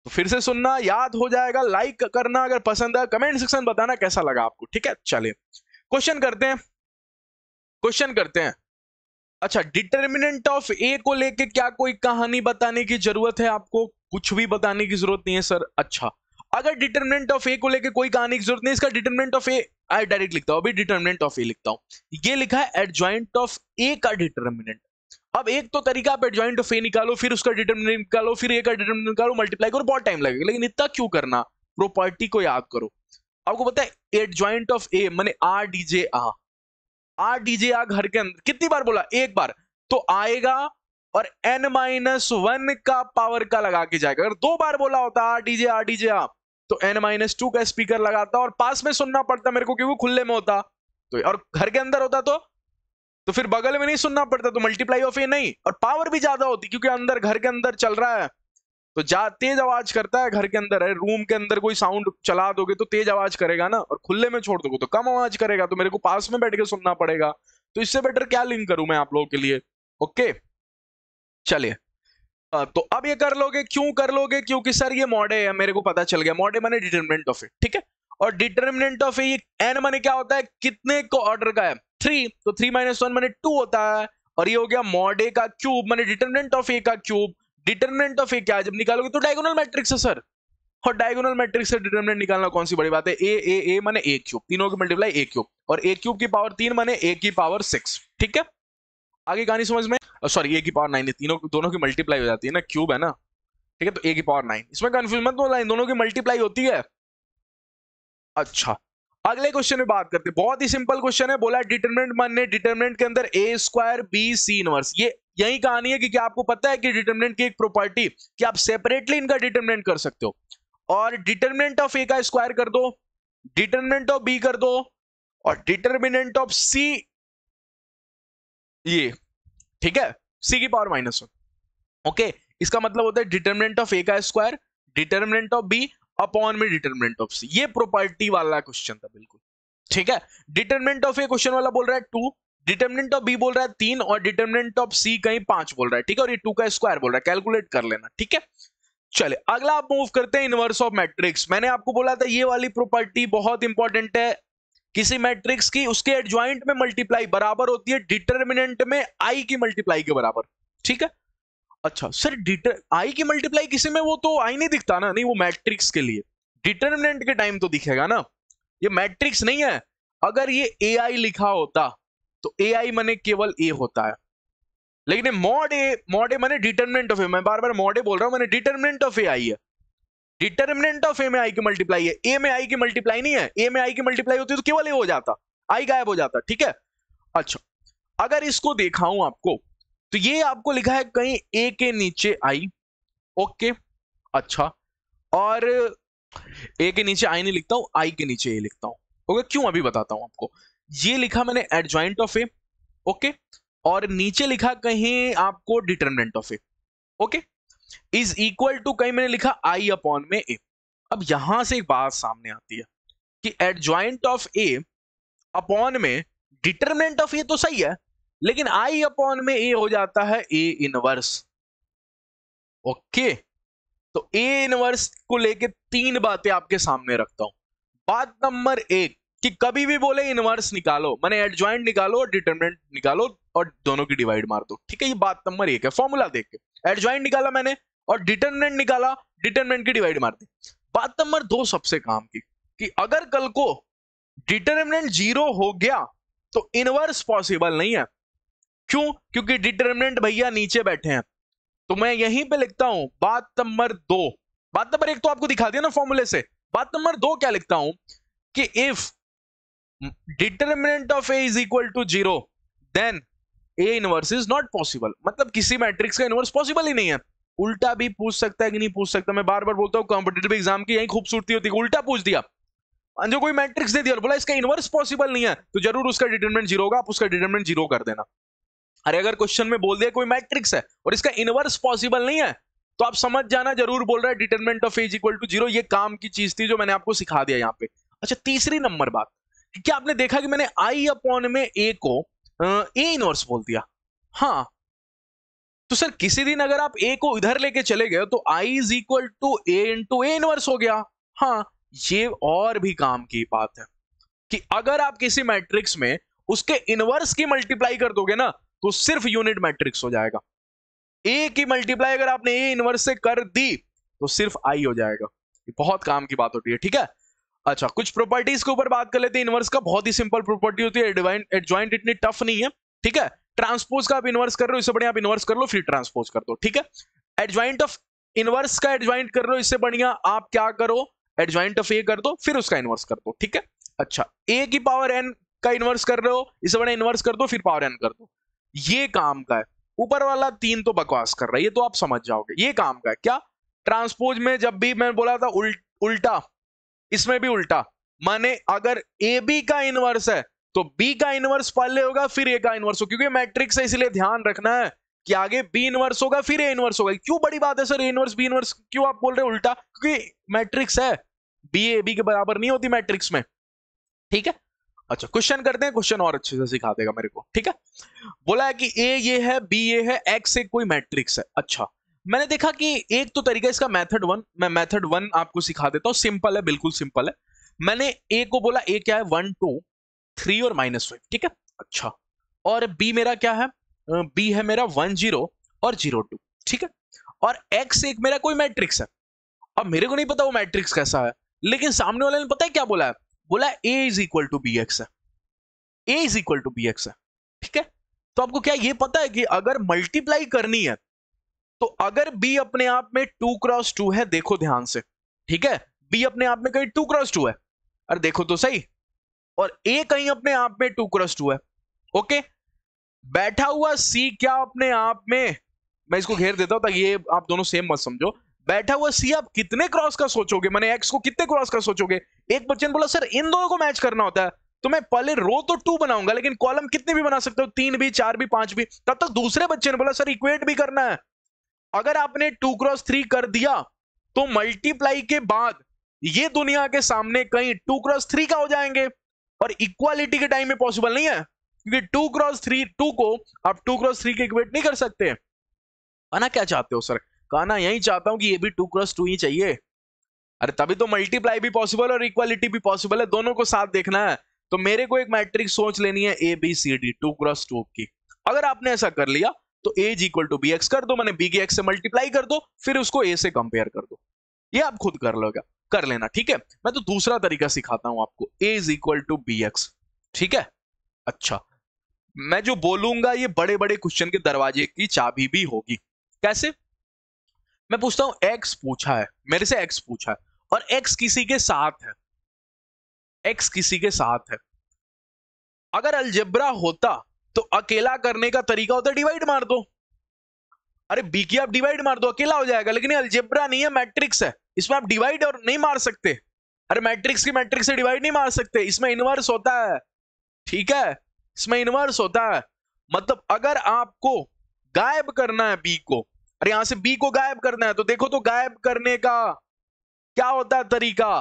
तो फिर से सुनना, याद हो जाएगा, लाइक करना अगर पसंद है, कमेंट सेक्शन बताना कैसा लगा आपको, ठीक है। चलिए क्वेश्चन करते हैं, क्वेश्चन करते हैं। अच्छा, डिटर्मिनेंट ऑफ ए को लेके क्या कोई कहानी बताने की जरूरत है आपको, कुछ भी बताने की जरूरत नहीं है सर। अच्छा, अगर डिटर्मिनेंट ऑफ ए को लेके कोई कहानी की जरूरत नहीं, इसका determinant of A I direct लिखता हूं, अभी डिटर्मिनेंट ऑफ ए लिखता हूं। ये लिखा है एडजॉइंट ऑफ ए का डिटर्मिनेंट। अब एक तो तरीका आप एडजॉइंट ऑफ ए निकालो, फिर उसका डिटर्मिनेंट निकालो, फिर ए का डिटर्मिनेंट निकालो, मल्टीप्लाई करो, बहुत टाइम लगेगा, लेकिन इतना क्यों करना, प्रॉपर्टी को याद करो। आपको पता है एडजॉइंट ऑफ ए माने आर डीजे आ, आर डीजे आ घर के अंदर, कितनी बार बोला, एक बार, तो आएगा और n-1 का पावर का लगा के जाएगा। अगर दो बार बोला होता आर डीजे आ, तो n-2 का स्पीकर लगाता और पास में सुनना पड़ता मेरे को, क्योंकि खुले में होता तो, और घर के अंदर होता तो फिर बगल में नहीं सुनना पड़ता, तो मल्टीप्लाई ऑफ ए नहीं, और पावर भी ज्यादा होती, क्योंकि अंदर घर के अंदर चल रहा है, तो तेज आवाज करता है, घर के अंदर है, रूम के अंदर कोई साउंड चला दोगे तो तेज आवाज करेगा ना, और खुले में छोड़ दोगे तो कम आवाज करेगा, तो मेरे को पास में बैठ के सुनना पड़ेगा। तो इससे बेटर क्या लिंक करूं मैं आप लोगों के लिए, ओके। चलिए तो अब ये कर लोगे, क्यों कर लोगे, क्योंकि सर ये मॉडे है, मेरे को पता चल गया, मॉडे माने डिटरमिनेंट ऑफ ए, ठीक है। और डिटरमिनेंट ऑफ ए एन माने क्या होता है, कितने को ऑर्डर का है, 3, तो 3-1 माने 2 होता है, और ये हो गया मॉडे का क्यूब माने डिटरमिनेंट ऑफ ए का क्यूब। डिटरमिनेंट ऑफ ए क्या है, जब निकालोगे तो डायगोनल मैट्रिक्स है सर, और डायगोनल मैट्रिक्स से डिटरमिनेंट निकालना कौन सी बड़ी बात है, ए माने ए क्यूब, तीनों की मल्टीप्लाई ए क्यूब, और ए क्यूब की पावर 3 माने ए की पावर 6, ठीक है। आगे कहानी समझ में, सॉरी ए की पावर 9 है, तीनों दोनों की मल्टीप्लाई हो जाती है ना, क्यूब है ना, ठीक है, तो ए की पावर 9, इसमें कंफ्यूज मत होना, इन दोनों की मल्टीप्लाई होती है। अच्छा अगले क्वेश्चन में बात करते हैं, बहुत ही सिंपल क्वेश्चन है, बोला डिटरमिनेंट माने डिटरमिनेंट के अंदर ए स्क्वायर बी सी इनवर्स, ये यही कहानी है कि क्या आपको पता है कि डिटरमिनेंट की एक प्रॉपर्टी कि आप सेपरेटली इनका डिटरमिनेंट कर सकते हो, और डिटरमिनेंट ऑफ ए का स्क्वायर कर दो, डिटरमिनेंट ऑफ बी कर दो, और डिटरमिनेंट ऑफ सी, ये ठीक है, सी की पावर -1, ओके। इसका मतलब होता है डिटरमिनेंट ऑफ ए का square, determinant of B upon में डिटरमिनेंट ऑफ सी, ये प्रॉपर्टी वाला क्वेश्चन था बिल्कुल, ठीक है। डिटरमिनेंट ऑफ ए क्वेश्चन वाला बोल रहा है 2, डिटरमिनेंट ऑफ बी बोल रहा है 3, और डिटरमिनेंट ऑफ सी कहीं 5 बोल रहा है, ठीक है, और ये 2 का स्क्वायर बोल रहा है, कैलकुलेट कर लेना, ठीक है। चले अगला आप मूव करते हैं इनवर्स ऑफ मैट्रिक्स। मैंने आपको बोला था ये वाली प्रॉपर्टी बहुत इंपॉर्टेंट है, किसी मैट्रिक्स की उसके एडजॉइंट में मल्टीप्लाई बराबर होती है डिटरमिनेंट में आई की मल्टीप्लाई के बराबर, ठीक है। अच्छा सर आई की मल्टीप्लाई किसी में, वो तो आई नहीं दिखता ना, नहीं वो मैट्रिक्स के लिए, डिटरमिनेंट के टाइम तो दिखेगा ना, ये मैट्रिक्स नहीं है। अगर ये ए आई लिखा होता तो ए आई माने केवल ए होता है, लेकिन मॉड ए माने डिटरमिनेंट ऑफ ए, मैं बार बार मॉड ए बोल रहा हूं, मैंने डिटरमिनेंट ऑफ ए आई है, डिटरमिनेंट ऑफ ए में आई की मल्टीप्लाई है, ए में आई की मल्टीप्लाई नहीं है, ए में आई की मल्टीप्लाई होती तो केवल ए हो जाता, आई गायब हो जाता, ठीक है। अच्छा अगर इसको दिखाऊं आपको, तो ये आपको लिखा है कहीं ए के नीचे आई, ओके। अच्छा और ए के नीचे आई नहीं लिखता हूं, आई के नीचे ए लिखता हूं, ओके, क्यों अभी बताता हूं आपको। ये लिखा मैंने एडजॉइंट ऑफ ए, ओके, और नीचे लिखा कहीं आपको determinant of A, okay, is equal to कहीं मैंने लिखा आई अपॉन में ए। अब यहां से एक बात सामने आती है कि एडजॉइंट ऑफ ए अपॉन में डिटरमिनेंट ऑफ ए तो सही है, लेकिन आई अपॉन में ए हो जाता है ए इनवर्स, ओके। तो ए इनवर्स को लेके 3 बातें आपके सामने रखता हूं। बात नंबर 1, कि कभी भी बोले इनवर्स निकालो, माने एडजॉइंट निकालो और डिटरमिनेंट निकालो और दोनों की डिवाइड मार दो, ठीक है। ये बात नंबर 1 है। फॉर्मूला देख के एडजॉइंट निकाला मैंने और डिटरमिनेंट निकाला, डिटरमिनेंट की डिवाइड मार दी। बात नंबर 2 सबसे काम की, कि अगर कल को डिटरमिनेंट 0 हो गया तो इनवर्स पॉसिबल नहीं है। क्यों? क्योंकि डिटरमिनेंट भैया नीचे बैठे हैं। तो मैं यहीं पे लिखता हूं बात नंबर 2। बात नंबर 1 तो आपको दिखा दिया ना फॉर्मूले से। बात नंबर 2 क्या लिखता हूं कि if determinant of A is equal to 0 then A inverse is not possible. मतलब किसी मैट्रिक्स का इनवर्स पॉसिबल ही नहीं है। उल्टा भी पूछ सकता है कि नहीं पूछ सकता। मैं बार बार बोलता हूं कॉम्पिटिटिव एग्जाम की यही खूबसूरती होती है, उल्टा पूछ दिया, जो कोई मैट्रिक्स दे दिया और बोला इसका इनवर्स पॉसिबल नहीं है, तो जरूर उसका डिटरमिनेंट 0 होगा, आप उसका डिटरमिनेंट 0 कर देना। अरे अगर क्वेश्चन में बोल दिया कोई मैट्रिक्स है और इसका इनवर्स पॉसिबल नहीं है, तो आप समझ जाना जरूर बोल रहा है determinant of A is equal to 0। ये काम की चीज थी जो मैंने आपको सिखा दिया यहाँ पे। अच्छा, तीसरी नंबर बात, क्या आपने देखा कि मैंने आई अपॉन में ए को ए इनवर्स बोल दिया? हाँ, तो सर किसी दिन अगर आप ए को इधर लेके चले गए तो I is equal to A into A inverse हो गया। हाँ, ये और भी काम की बात है कि अगर आप किसी मैट्रिक्स में उसके इनवर्स की मल्टीप्लाई कर दोगे ना, तो सिर्फ यूनिट मैट्रिक्स हो जाएगा। ए की मल्टीप्लाई अगर आपने ए इनवर्स से कर दी तो सिर्फ आई हो जाएगा। ये बहुत काम की बात होती है, ठीक है। अच्छा, कुछ प्रॉपर्टीज के ऊपर बात कर लेते हैं इनवर्स का। बहुत ही सिंपल प्रॉपर्टी होती है, एडजॉइंट इतनी टफ नहीं है, ठीक है। ट्रांसपोज का आप इनवर्स कर रहे हो, इससे बढ़िया आप इनवर्स कर लो फिर ट्रांसपोज कर दो, ठीक है। एडजॉइंट ऑफ इनवर्स का एडजॉइंट कर रहे हो, इससे बढ़िया आप क्या करो, एडजॉइंट ऑफ ए कर दो फिर उसका इनवर्स कर दो, ठीक है। अच्छा, ए की पावर एन का इनवर्स कर रहे हो, इससे बढ़िया इनवर्स कर दो फिर पावर एन कर दो। ये काम का है। ऊपर वाला 3 तो बकवास कर रहा है, ये तो आप समझ जाओगे। ये काम का है क्या? ट्रांसपोज में जब भी मैं बोला था उल्टा, इसमें भी उल्टा। माने अगर ए बी का इनवर्स है तो बी का इनवर्स पहले होगा फिर ए का इनवर्स होगा, क्योंकि मैट्रिक्स है इसलिए ध्यान रखना है कि आगे बी इनवर्स होगा फिर ए इनवर्स होगा। क्यों बड़ी बात है sir A inverse B inverse क्यों आप बोल रहे हो उल्टा? क्योंकि मैट्रिक्स है, बी ए बी के बराबर नहीं होती मैट्रिक्स में, ठीक है। अच्छा, क्वेश्चन करते हैं, क्वेश्चन और अच्छे से सिखा देगा मेरे को, ठीक है। बोला है कि ए ये है, बी ये है, एक्स एक कोई मैट्रिक्स है। अच्छा, मैंने देखा कि एक तो तरीका इसका मेथड 1, मैं मेथड 1 आपको सिखा देता हूं। सिंपल है, बिल्कुल सिंपल है। मैंने ए को बोला ए क्या है 1 2 3 और -5, ठीक है। अच्छा, और बी मेरा क्या है? बी है मेरा 1 0 और 0 2, ठीक है। और एक्स एक मेरा कोई मैट्रिक्स है। अब मेरे को नहीं पता वो मैट्रिक्स कैसा है, लेकिन सामने वाले ने पता है क्या बोला है? बोला A is equal to B X है, A is equal to B X है, ठीक है। तो आपको क्या ये पता है कि अगर मल्टीप्लाई करनी है तो अगर बी अपने आप में 2 क्रॉस 2 है, देखो ध्यान से, ठीक है। बी अपने आप में कहीं 2 क्रॉस 2 है, अरे देखो तो सही। और ए कहीं अपने आप में 2 क्रॉस 2 है, ओके। बैठा हुआ सी क्या अपने आप में, मैं इसको घेर देता हूं ताकि ये आप दोनों सेम मत समझो। बैठा हुआ सी आप कितने क्रॉस का सोचोगे, मैंने एक्स को कितने क्रॉस का सोचोगे? एक बच्चे ने बोला सर इन दोनों को मैच करना होता है, तो मैं पहले रो तो 2 बनाऊंगा लेकिन कॉलम कितने भी बना सकते हो, 3 भी 4 भी 5 भी। तब तक दूसरे बच्चे ने बोला सर इक्वेट भी करना है। अगर आपने 2 क्रॉस 3 कर दिया तो मल्टीप्लाई के बाद ये दुनिया के सामने कहीं 2 क्रॉस 3 का हो जाएंगे, और इक्वालिटी के टाइम में पॉसिबल नहीं है, क्योंकि 2 क्रॉस 3 2 को आप 2 क्रॉस 3 के इक्वेट नहीं कर सकते। कहना क्या चाहते हो सर? कहना यही चाहता हूं कि ये भी 2 क्रॉस 2 ही चाहिए। अरे तभी तो मल्टीप्लाई भी पॉसिबल और इक्वालिटी भी पॉसिबल है, दोनों को साथ देखना है। तो मेरे को एक मैट्रिक्स सोच लेनी है A B C D 2 cross 2 की। अगर आपने ऐसा कर लिया तो A is equal to B X कर दो, मैंने बी के एक्स से मल्टीप्लाई कर दो, फिर उसको ए से कंपेयर कर दो। ये आप खुद कर लोगे, कर लेना, ठीक है। मैं तो दूसरा तरीका सिखाता हूं आपको, A is equal to B X, ठीक है। अच्छा, मैं जो बोलूंगा ये बड़े बड़े क्वेश्चन के दरवाजे की चाबी भी होगी। कैसे? मैं पूछता हूं एक्स पूछा है मेरे से, एक्स पूछा है और एक्स किसी के साथ है, एक्स किसी के साथ है। अगर अलजेब्रा होता तो अकेला करने का तरीका होता डिवाइड मार दो। अरे बी की आप डिवाइड मार दो अकेला हो जाएगा, लेकिन ये अलजेब्रा नहीं है, मैट्रिक्स है, इसमें आप डिवाइड और नहीं मार सकते। अरे मैट्रिक्स की मैट्रिक्स से डिवाइड नहीं मार सकते, इसमें इनवर्स होता है, ठीक है, इसमें इनवर्स होता है। मतलब अगर आपको गायब करना है बी को, अरे यहां से बी को गायब करना है, तो देखो तो गायब करने का क्या होता है तरीका,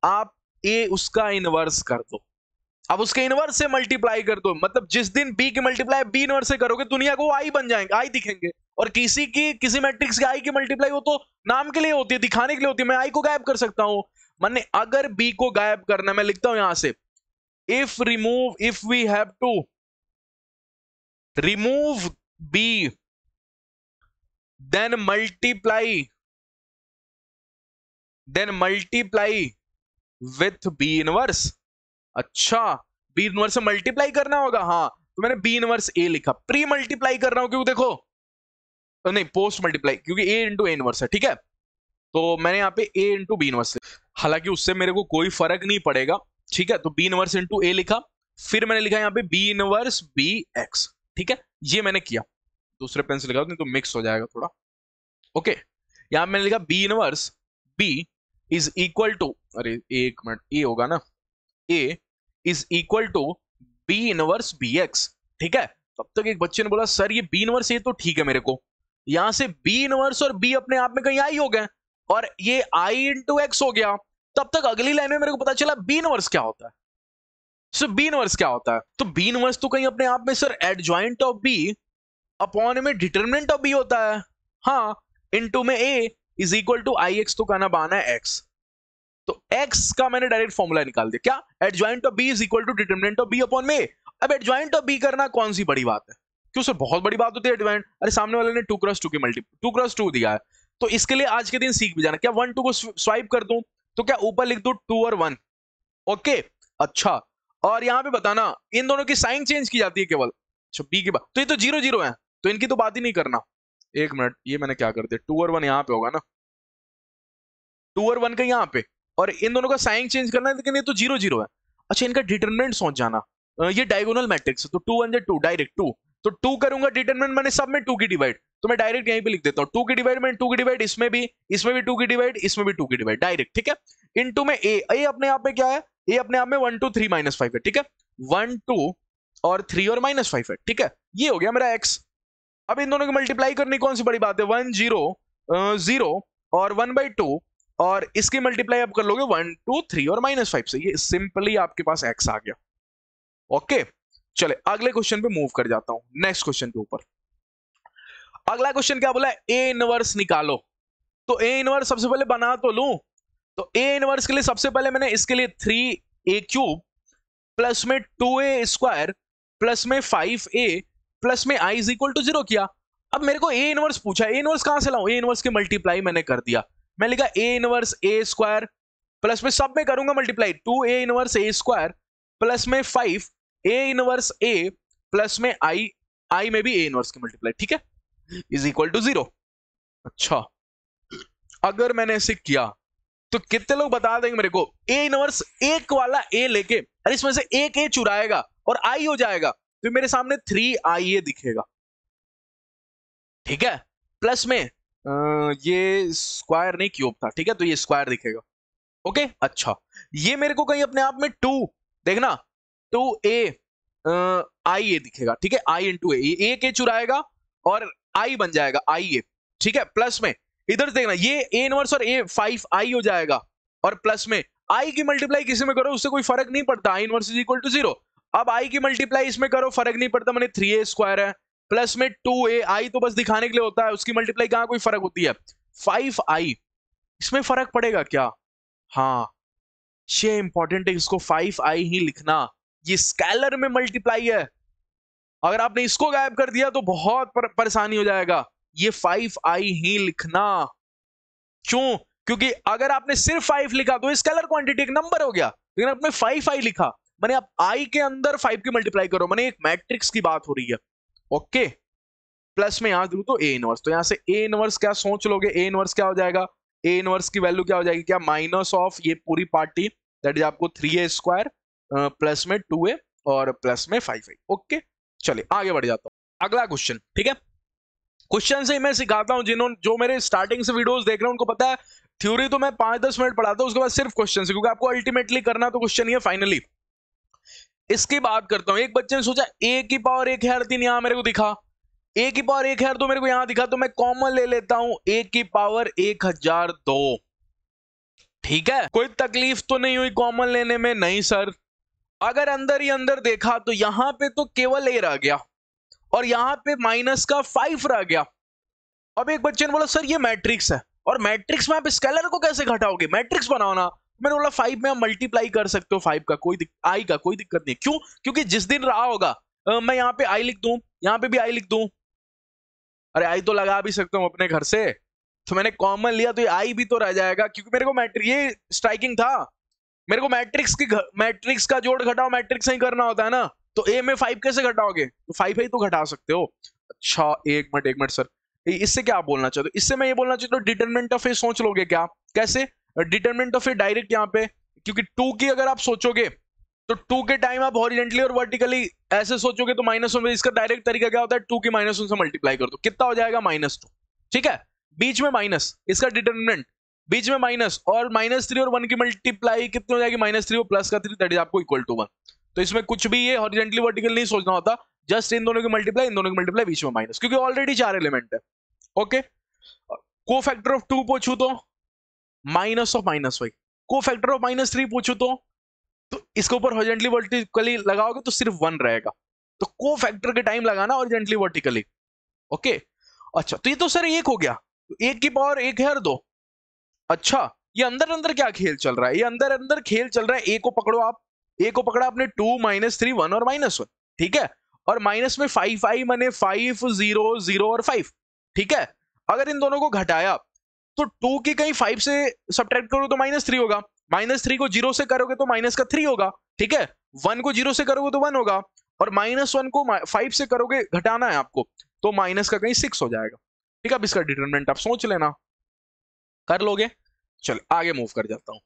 आप ए उसका इनवर्स कर दो, अब उसके इनवर्स से मल्टीप्लाई कर दो। मतलब जिस दिन बी की मल्टीप्लाई बी इनवर्स से करोगे दुनिया को आई बन जाएंगे, आई दिखेंगे। और किसी मैट्रिक्स की आई की मल्टीप्लाई हो तो नाम के लिए होती है, दिखाने के लिए होती है, मैं आई को गायब कर सकता हूं। मैंने अगर बी को गायब करना, मैं लिखता हूं यहां से if we have to remove B, then multiply with B inverse. अच्छा, B इनवर्स से मल्टीप्लाई करना होगा। हाँ, तो मैंने B इनवर्स A लिखा, प्री मल्टीप्लाई कर रहा हूं क्योंकि देखो, तो नहीं पोस्ट मल्टीप्लाई, क्योंकि A इंटू A इनवर्स है, ठीक है। तो मैंने यहाँ पे A इंटू B इनवर्स, हालांकि उससे मेरे को कोई फर्क नहीं पड़ेगा, ठीक है। तो B इनवर्स इंटू A लिखा, फिर मैंने लिखा यहाँ पे B इनवर्स BX, ठीक है। ये मैंने किया, दूसरे पेन से लिखा नहीं तो मिक्स हो जाएगा थोड़ा। ओके, यहां मैंने लिखा B inverse B is equal to, अरे एक मिनट, ए होगा ना, A is equal to B inverse BX, ठीक है। तब तक एक बच्चे ने बोला सर ये B इनवर्स A तो ठीक है मेरे को, यहां से B इनवर्स और B अपने आप में कहीं आई हो गए और ये I इंटू एक्स हो गया। तब तक अगली लाइन में मेरे को पता चला B इनवर्स क्या होता है। सो B इनवर्स क्या होता है, तो B इनवर्स तो कहीं अपने आप में sir adjoint of B upon में डिटरमिनेंट ऑफ B होता है। हाँ, इनटू में A is equal to I X, तो कहना बहाना है x, तो x का मैंने डायरेक्ट फॉर्मूला निकाल दिया, क्या adjoint of B is equal to determinant of B upon में A। अब एडजॉइंट ऑफ B करना कौन सी बड़ी बात है, क्यों सर बहुत बड़ी बात होती है एडजॉइंट, अरे सामने वाले ने 2 क्रॉस 2 की मल्टी 2 क्रॉस 2 दिया है, तो इसके लिए आज के दिन सीख भी जाना, क्या 1 2 को स्वाइप कर दूं तो क्या ऊपर लिख दूं 2 और 1, ओके। अच्छा, और यहां पे बताना इन दोनों की साइन चेंज की जाती है केवल, अच्छा B की बात, तो ये तो 0 0 है, तो इनकी तो बात ही नहीं करना। एक मिनट, ये मैंने क्या कर दिया, 2 और 1 यहाँ पे होगा ना, 2 और 1 का यहाँ पे, और इन दोनों का साइन चेंज करना है, लेकिन ये तो 0 0 है। अच्छा, इनका डिटरमिनेंट सोच जाना, ये डायगोनल मैट्रिक्स है, तो 2 1 2 डायरेक्ट 2, तो 2 करूंगा डिटरमिनेंट, मैंने सब में 2 की डिवाइड, तो मैं डायरेक्ट यहीं पे लिख देता हूँ 2 की डिवाइड, में 2 की डिवाइड इसमें भी 2 की डिवाइड, इसमें भी 2 की डिवाइड डायरेक्ट, ठीक है। इनटू में A अपने आप में क्या है, A अपने आप में 1 2 3 -5 है, ठीक है, 1 2 और 3 और -5 है, ठीक है। ये हो गया मेरा x। अब इन दोनों की मल्टीप्लाई करनी कौन सी बड़ी बात है, 1 0 0 और 1/2, और इसकी मल्टीप्लाई आप कर लोगे 1 2 3 और -5 से, ये सिंपली आपके पास x आ गया। ओके, चले अगले क्वेश्चन पे मूव कर जाता हूं, नेक्स्ट क्वेश्चन के ऊपर। अगला क्वेश्चन क्या बोला है, A इनवर्स निकालो। तो A इनवर्स सबसे पहले बना तो लूं, तो A इनवर्स के लिए सबसे पहले मैंने इसके लिए 3a³ प्लस में 2a² प्लस में 5a प्लस में i इज इक्वल टू 0 किया। अब मेरे को A इनवर्स पूछा, A इनवर्स कहां से लाऊं, A इनवर्स के मल्टीप्लाई मैंने कर दिया, मैं लिखा A इनवर्स A² प्लस में सब में करूंगा multiply 2a inverse A² plus में 5a इनवर्स A प्लस में i में भी A इनवर्स की मल्टीप्लाई, ठीक है, इज इक्वल टू 0। अच्छा, अगर मैंने ऐसे किया तो कितने लोग बता देंगे मेरे को, A इनवर्स एक वाला A लेके, अरे इसमें से एक A चुराएगा और I हो जाएगा, तो मेरे सामने 3IA दिखेगा, ठीक है, प्लस में ये स्क्वायर नहीं क्यूब था, ठीक है, तो ये स्क्वायर दिखेगा, ओके। अच्छा, ये मेरे को कहीं अपने आप में 2 देखना, 2a IA दिखेगा, ठीक है, I इंटू A के चुराएगा और I बन जाएगा IA, ठीक है, प्लस में इधर देखना ये A इनवर्स और A 5I हो जाएगा, और प्लस में I की मल्टीप्लाई किसी में करो उससे कोई फर्क नहीं पड़ता, I inverse is equal to 0। अब I की मल्टीप्लाई इसमें करो फर्क नहीं पड़ता, मैंने 3a² है प्लस में 2ai तो बस दिखाने के लिए होता है, उसकी मल्टीप्लाई कहां कोई फर्क होती है, 5i इसमें फर्क पड़ेगा क्या, हाँ ये इंपॉर्टेंट है, इसको 5i ही लिखना, ये स्केलर में मल्टीप्लाई है, अगर आपने इसको गायब कर दिया तो बहुत परेशानी हो जाएगा, ये 5i ही लिखना। क्यों, क्योंकि अगर आपने सिर्फ 5 लिखा तो स्केलर क्वांटिटी एक नंबर हो गया, लेकिन आपने 5i लिखा, मैंने आप i के अंदर 5 की मल्टीप्लाई करो, मैंने एक मैट्रिक्स की बात हो रही है, ओके। प्लस में यहां दूं तो A इनवर्स, तो यहां से A इनवर्स क्या सोच लोगे, A इनवर्स क्या हो जाएगा, A इनवर्स की वैल्यू क्या हो जाएगी, क्या माइनस ऑफ ये पूरी पार्टी, दैट इज आपको 3a² प्लस में 2a और प्लस में 5a, ओके। चलिए आगे बढ़ जाता हूं, अगला क्वेश्चन, ठीक है। क्वेश्चन से ही मैं सिखाता हूं, जिन्होंने जो मेरे स्टार्टिंग से वीडियोस देख रहे हैं उनको पता है, थ्योरी तो मैं 5-10 मिनट पढ़ाता हूं, उसके बाद सिर्फ क्वेश्चन से, क्योंकि आपको अल्टीमेटली करना तो क्वेश्चन ही है फाइनली। इसकी बात करता हूं, एक बच्चे ने सोचा a की पावर 1/3 यहां मेरे को दिखा, a की पावर 1/3 तो मेरे को यहां दिखा, तो मैं कॉमन ले लेता हूं a की पावर 1002, ठीक है, कोई तकलीफ तो नहीं हुई कॉमन लेने में, नहीं सर। अगर अंदर ही अंदर देखा तो यहां पे तो केवल a रह गया और यहां पे माइनस का 5 रह गया। अब एक बच्चे ने बोला सर ये मैट्रिक्स है, और मैट्रिक्स में आप स्केलर को कैसे घटाओगे, मैट्रिक्स बनाओ ना, मैंने बोला 5 में आप मल्टीप्लाई कर सकते हो 5 का आई का कोई दिक्कत नहीं। क्यों? क्योंकि जिस दिन रहा होगा मैं यहाँ पे आई लिख दूं, यहाँ पे भी आई लिख दूं, अरे आई तो लगा भी सकता हूं अपने घर से, तो मैंने कॉमन लिया तो ये आई भी तो रह जाएगा, क्योंकि मेरे को मैट्रिक्स, ये स्ट्राइकिंग था, मेरे को मैट्रिक्स का जोड़ घटाओ मैट्रिक्स नहीं करना होता है ना, तो ए में 5 कैसे घटाओगे? तो 5 ही तो घटा सकते हो। अच्छा एक मिनट सर, इससे क्या आप बोलना चाहते हो? इससे मैं ये बोलना चाहता हूँ डिटरमिनेंट ऑफ ए सोच लोगे क्या? कैसे? डिटरमिनेंट ऑफ ए डायरेक्ट यहाँ पे, क्योंकि 2 की अगर आप सोचोगे तो 2 के टाइम आप हॉरिजेंटली और वर्टिकली ऐसे सोचोगे तो -1, इसका डायरेक्ट तरीका क्या होता है? 2 की -1 से मल्टीप्लाई कर दो, कितना हो जाएगा? -2। ठीक है, बीच में माइनस, इसका डिटरमिनेंट बीच में माइनस, और -3 और 1 की मल्टीप्लाई कितनी हो जाएगी? -3 और प्लस का 3, दैट इज आपको इक्वल टू 1। तो इसमें कुछ भी ये हॉरिजेंटली वर्टिकल नहीं सोचना होता, जस्ट इन दोनों की मल्टीप्लाई, इन दोनों की मल्टीप्लाई, बीच में माइनस, क्योंकि ऑलरेडी 4 एलिमेंट है। ओके, को फैक्टर ऑफ 2 पूछू तो माइनस ऑफ -5, को फैक्टर ऑफ -3 पूछू तो इसके ऊपर हॉरिजेंटली वर्टिकली लगाओगे तो सिर्फ 1 रहेगा, तो को फैक्टर के टाइम लगाना हॉरिजेंटली वर्टिकली। ओके, अच्छा तो ये तो सर 1 हो गया, 1 की पावर 1 है और 2। अच्छा ये अंदर अंदर क्या खेल चल रहा है? ये अंदर अंदर खेल चल रहा है, ए को पकड़ो आप, ए को पकड़ा आपने 2 -3 1 और -1, ठीक है, और माइनस में 5 आई माने 5 0 0 और 5, ठीक है। अगर इन दोनों को घटाया तो 2 की कहीं 5 से सब्ट्रैक्ट करो तो -3 होगा, -3 को 0 से करोगे तो माइनस का 3 होगा, ठीक है, 1 को 0 से करोगे तो 1 होगा, और -1 को 5 से करोगे, घटाना है आपको, तो माइनस का कहीं 6 हो जाएगा। ठीक है, अब इसका डिटरमिनेंट आप सोच लेना, कर लोगे? चलो आगे मूव कर जाता हूं।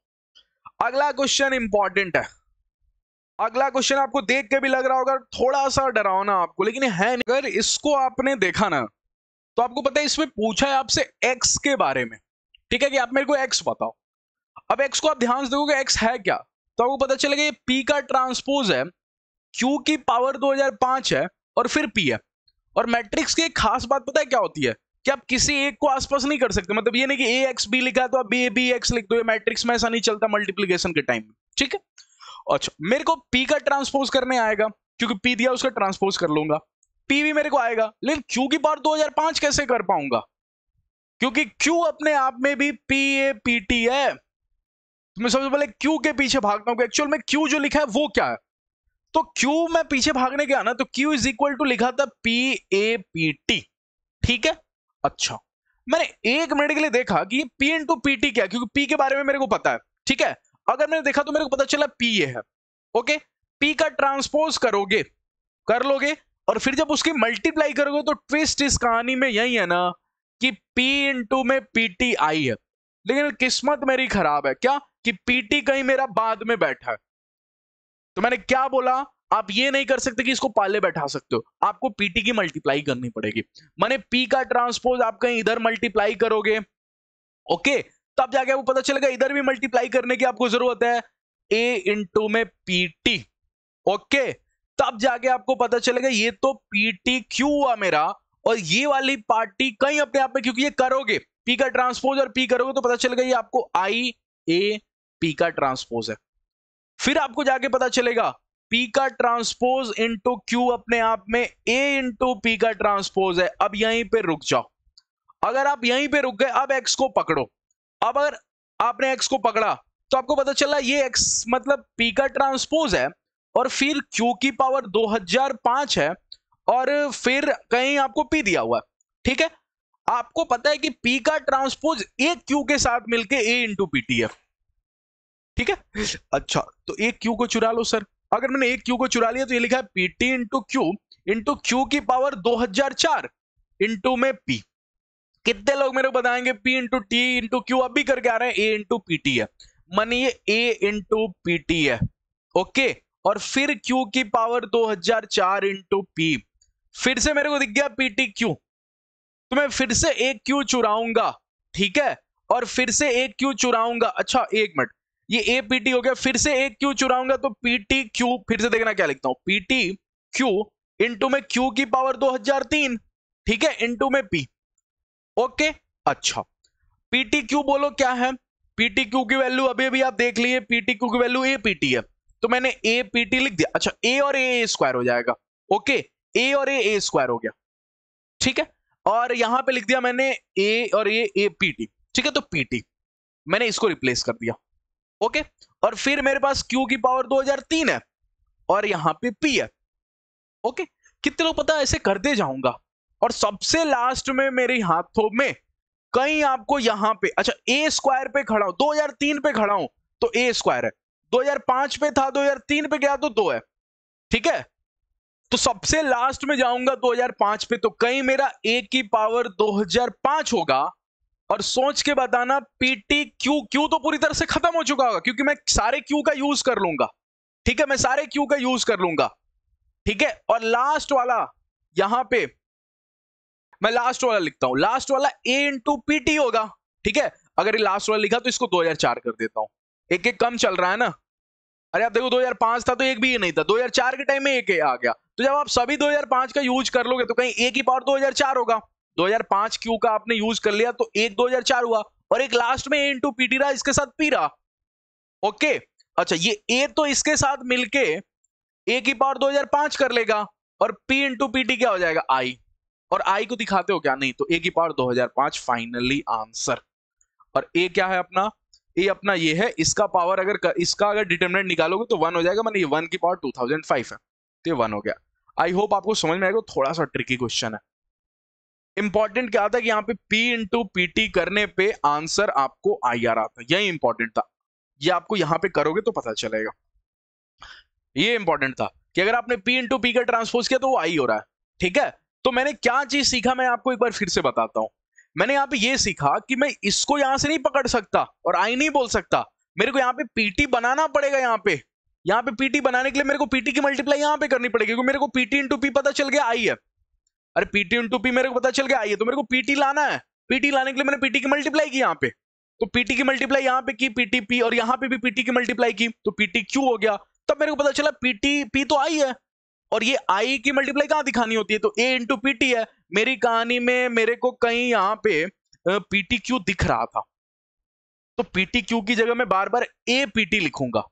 अगला क्वेश्चन इंपॉर्टेंट है, अगला क्वेश्चन आपको देख के भी लग रहा होगा थोड़ा सा डरावना आपको, लेकिन है नहीं। अगर इसको आपने देखा ना तो आपको पता है इसमें पूछा है आपसे x के बारे में, ठीक है, कि आप मेरे को x बताओ। अब x को आप ध्यान से देखोगे x है क्या, तो आपको पता चलेगा ये p का ट्रांसपोज है, q की पावर 2005 है और फिर p है। और मैट्रिक्स की एक खास बात पता है क्या होती है, कि आप किसी एक को आसपास नहीं कर सकते, मतलब ये नहीं कि ax b लिखा है तो आप bx लिख दो, ये मैट्रिक्स में ऐसा नहीं चलता मल्टीप्लिकेशन के टाइम में, ठीक है। अच्छा मेरे को p का ट्रांसपोज करने आएगा, क्योंकि p दिया उसका ट्रांसपोज कर लूंगा, p भी मेरे को आएगा, लेकिन q की पावर 2005 कैसे कर पाऊंगा, क्योंकि q अपने आप में भी PAPT है। तो मैं सबसे पहले q के पीछे भागता हूं, एक्चुअल में q जो लिखा है वो क्या है, तो q में पीछे भागने गया ना तो q इज इक्वल टू लिखा था PAPT, ठीक है। अच्छा मैंने 1 मिनट के लिए देखा कि ये P इंटू PT क्या है, क्योंकि P के बारे में मेरे को पता है, ठीक है। अगर मैंने देखा तो मेरे को पता चला P ये है, ओके। P का ट्रांसपोज करोगे, कर लोगे, और फिर जब उसकी मल्टीप्लाई करोगे तो ट्विस्ट इस कहानी में यही है ना कि P इंटू में PT आई है, लेकिन किस्मत मेरी खराब है क्या, कि PT कहीं मेरा बाद में बैठा है। तो मैंने क्या बोला, आप ये नहीं कर सकते कि इसको पाले बैठा सकते हो, आपको PT की मल्टीप्लाई करनी पड़ेगी, माने P का ट्रांसपोज आप कहीं इधर मल्टीप्लाई करोगे, ओके, तब जाके आपको पता चलेगा इधर भी मल्टीप्लाई करने की आपको जरूरत है, A इंटू में PT, ओके, तब जाके आपको पता चलेगा ये तो PTQ हुआ मेरा, और ये वाली पार्टी कहीं अपने आप में, क्योंकि ये करोगे P का ट्रांसपोज और P करोगे तो पता चलेगा ये आपको IAP का ट्रांसपोज है। फिर आपको जाके पता चलेगा P का ट्रांसपोज इंटू Q अपने आप में A इंटू P का ट्रांसपोज है। अब यहीं पे रुक जाओ, अगर आप यहीं पे रुक गए अब x को पकड़ो, अब अगर आपने x को पकड़ा तो आपको पता चला ये x मतलब P का ट्रांसपोज है, और फिर Q की पावर 2005 है, और फिर कहीं आपको P दिया हुआ है, ठीक है। आपको पता है कि P का ट्रांसपोज एक Q के साथ मिलके A इंटू PT है, ठीक है। अच्छा तो एक Q को चुरा लो सर, अगर मैंने एक Q को चुरा लिया तो ये लिखा है PT इंटू Q की पावर 2004 इंटू में P। कितने लोग मेरे को बताएंगे P into T into Q, अब भी करके आ रहे हैं A इंटू PT है, माने ये A इंटू PT है, ओके, और फिर Q की पावर 2004 इंटू P, फिर से मेरे को दिख गया PTQ, तो मैं फिर से एक Q चुराऊंगा, ठीक है, और फिर से एक Q चुराऊंगा। अच्छा एक मिनट, ये APT हो गया, फिर से एक Q चुराऊंगा तो PTQ, फिर से देखना क्या लिखता हूं, PTQ इंटू में Q की पावर 2003, ठीक है, इंटू में P, ओके। अच्छा PTQ बोलो क्या है, PTQ की वैल्यू अभी अभी आप देख लिए, PTQ की वैल्यू APT है, तो मैंने APT लिख दिया। अच्छा A और A स्क्वायर हो जाएगा, ओके, A और A स्क्वायर हो गया, ठीक है, और यहां पे लिख दिया मैंने A और A APT, ठीक है, तो PT मैंने इसको रिप्लेस कर दिया, ओके, और फिर मेरे पास Q की पावर 2003 है और यहां पे P है। ओके, कितने लोग पता है ऐसे करते जाऊंगा, और सबसे लास्ट में मेरे हाथों में कहीं आपको यहां पे, अच्छा ए स्क्वायर पे खड़ा हूं, 2003 पे खड़ा हूं तो ए स्क्वायर है, 2005 पे था 2003 पे गया तो 2 है, ठीक है। तो सबसे लास्ट में जाऊंगा 2005 पे, तो कहीं मेरा ए की पावर 2005 होगा। और सोच के बताना पीटी क्यू, क्यू तो पूरी तरह से खत्म हो चुका होगा क्योंकि मैं सारे क्यू का यूज कर लूंगा, ठीक है, मैं सारे क्यू का यूज कर लूंगा, ठीक है। और लास्ट वाला यहां पे मैं लास्ट वाला लिखता हूं, लास्ट वाला ए इंटू पीटी होगा, ठीक है। अगर ये लास्ट वाला लिखा तो इसको 2004 कर देता हूं, एक एक कम चल रहा है ना। अरे आप देखो 2005 था तो एक भी ये नहीं था, 2004 के टाइम में एक आ गया, तो जब आप सभी 2005 का यूज कर लोगे तो कहीं ए की पावर 2004 होगा, 2005 क्यू का आपने यूज कर लिया तो एक 2004 हुआ, और एक लास्ट में ए इंटू पीटी रहा, इसके साथ पी रहा। ओके, अच्छा ये ए तो इसके साथ मिलके ए की पावर 2005 कर लेगा, और पी इंटू पीटी क्या हो जाएगा, आई, और आई को दिखाते हो क्या, नहीं, तो ए की पावर 2005 फाइनली आंसर। और ए क्या है अपना, ए अपना ये है, इसका पावर अगर इसका अगर डिटरमिनेंट निकालोगे तो 1 हो जाएगा, माने ये 1 की पावर 2005 है, तो ये 1 हो गया। आई होप आपको समझ में आएगा, थोड़ा सा ट्रिकी क्वेश्चन है। इंपॉर्टेंट क्या था कि यहाँ पे P इंटू पीटी करने पे आंसर आपको आई आ रहा था, यही इंपॉर्टेंट था, ये आपको यहां पे करोगे तो पता चलेगा। ये इंपॉर्टेंट था कि अगर आपने P इंटू पी का ट्रांसपोज किया तो वो आई हो रहा है, ठीक है। तो मैंने क्या चीज सीखा, मैं आपको एक बार फिर से बताता हूं। मैंने यहाँ पे ये सीखा कि मैं इसको यहां से नहीं पकड़ सकता और आई नहीं बोल सकता, मेरे को यहाँ पे पीटी बनाना पड़ेगा। यहाँ पे पीटी बनाने के लिए मेरे को पीटी की मल्टीप्लाई यहाँ पे करनी पड़ेगी, क्योंकि मेरे को पीटी इंटू पी पता चल गया आई है। अरे पीटी इंटू पी मेरे को पता चल गया आई है, तो मेरे को पीटी लाना है, पीटी लाने के लिए मैंने पीटी की मल्टीप्लाई की यहाँ पे, तो पीटी की मल्टीप्लाई यहाँ पे की पीटी पी, और यहाँ पे भी पीटी की मल्टीप्लाई की तो पीटी क्यू हो गया। तब मेरे को पता चला पीटी पी तो आई है, और ये आई की मल्टीप्लाई कहां दिखानी होती है, तो ए इंटू पीटी है। मेरी कहानी में मेरे को कहीं यहाँ पे पीटी क्यू दिख रहा था, तो पीटी क्यू की जगह मैं बार बार ए पीटी लिखूंगा।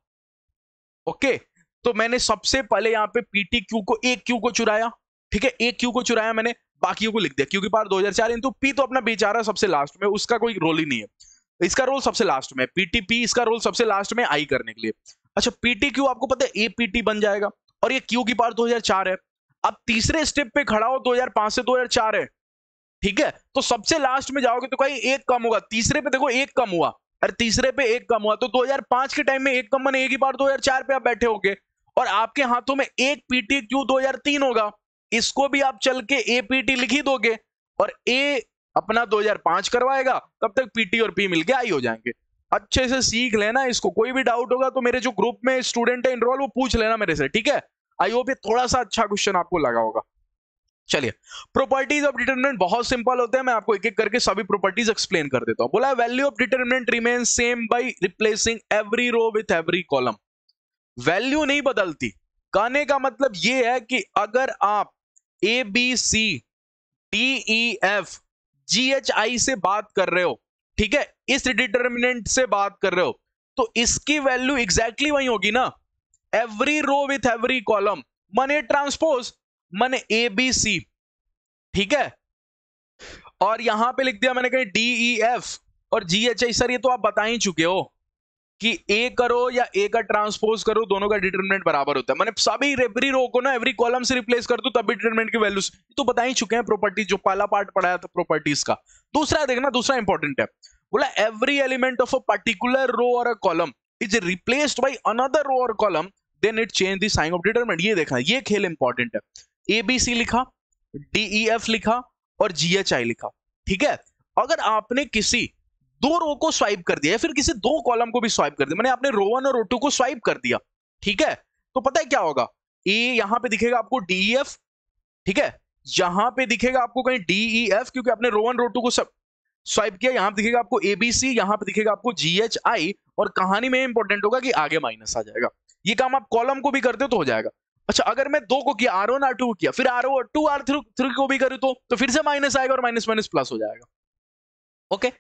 ओके, तो मैंने सबसे पहले यहाँ पे पीटी क्यू को, ए क्यू को चुराया, ठीक है, ए क्यू को चुराया मैंने, बाकियों को लिख दिया, क्यू की पावर 2004 इंटू पी, तो अपना बेचारा सबसे लास्ट में, उसका कोई रोल ही नहीं है, इसका रोल सबसे लास्ट में, पीटीपी इसका रोल सबसे लास्ट में आई करने के लिए। अच्छा पीटी क्यू आपको पता है ए पीटी बन जाएगा, और ये क्यू की पावर 2004 है। अब तीसरे स्टेप पे खड़ा हो, 2005 से 2004 है, ठीक है, तो सबसे लास्ट में जाओगे तो कहीं एक कम होगा, तीसरे पे देखो एक कम हुआ, अरे तीसरे पे एक कम हुआ, तो 2005 के टाइम में एक कम माने ए की पावर 2004 पे आप बैठे होगे, और आपके हाथों में एक पीटी क्यू 2003 होगा, इसको भी आप चल के ए पीटी लिख ही दोगे, और ए अपना 2005 करवाएगा, तब तक पीटी और पी मिलके आई हो जाएंगे। अच्छे से सीख लेना इसको, कोई भी डाउट होगा तो मेरे जो ग्रुप में स्टूडेंट है इनरोल, वो पूछ लेना मेरे से, ठीक है। आई होप ये थोड़ा सा अच्छा क्वेश्चन आपको लगा होगा। चलिए, प्रॉपर्टीज ऑफ डिटरमिनेंट बहुत सिंपल होते हैं, मैं आपको एक एक करके सभी प्रॉपर्टीज एक्सप्लेन कर देता हूं। बोला है value of determinant remain same by replacing every row with every column. Value नहीं बदलती, कहने का मतलब ये है कि अगर आप A B C D E F G H I से बात कर रहे हो, ठीक है, इस डिटरमिनेंट से बात कर रहे हो, तो इसकी वैल्यू एग्जैक्टली वही होगी ना, every row with every column, माने ट्रांसपोज, माने ए बी सी, ठीक है। और यहां पे लिख दिया मैंने कहीं डी ई एफ और जी एच आई। सर ये तो आप बता ही चुके हो कि ए करो या ए का ट्रांसपोज करो, दोनों का डिटरमिनेंट बराबर होता है, मैंने सभी एवरी रो को ना एवरी कॉलम से रिप्लेस कर दूं तब भी डिटरमिनेंट की वैल्यूज तो बता ही चुके हैं। प्रॉपर्टी जो पहला पार्ट पढ़ाया था प्रॉपर्टीज का, दूसरा देखना, दूसरा इंपॉर्टेंट है, बोला every element of a particular row और a column is replaced by another row और column then it change the sign of determinant. ये देखना, ये खेल इंपॉर्टेंट है। ए बी सी लिखा, डी ई एफ लिखा और जी एच आई लिखा, ठीक है। अगर आपने किसी दो रो को स्वाइप कर दिया या फिर किसी दो कॉलम को भी स्वाइप कर दिया, मैंने आपने रो 1 और रो 2 को स्वाइप कर दिया, ठीक है, तो पता है क्या होगा, ए यहां पे दिखेगा आपको डीईएफ, ठीक है, यहां पे दिखेगा आपको कहीं डीईएफ क्योंकि आपने रो 1 रो 2 को स्वाइप किया, यहां पे दिखेगा आपको एबीसी, यहां पे दिखेगा आपको जीएचआई, और कहानी में इंपॉर्टेंट होगा कि आगे माइनस आ जाएगा। ये काम आप कॉलम को भी करते हो तो हो जाएगा। अच्छा अगर मैं दो को किया, R1 R2 को किया, फिर R2 R3 को भी करूं तो फिर से माइनस आएगा और माइनस माइनस प्लस हो जाएगा। Okay,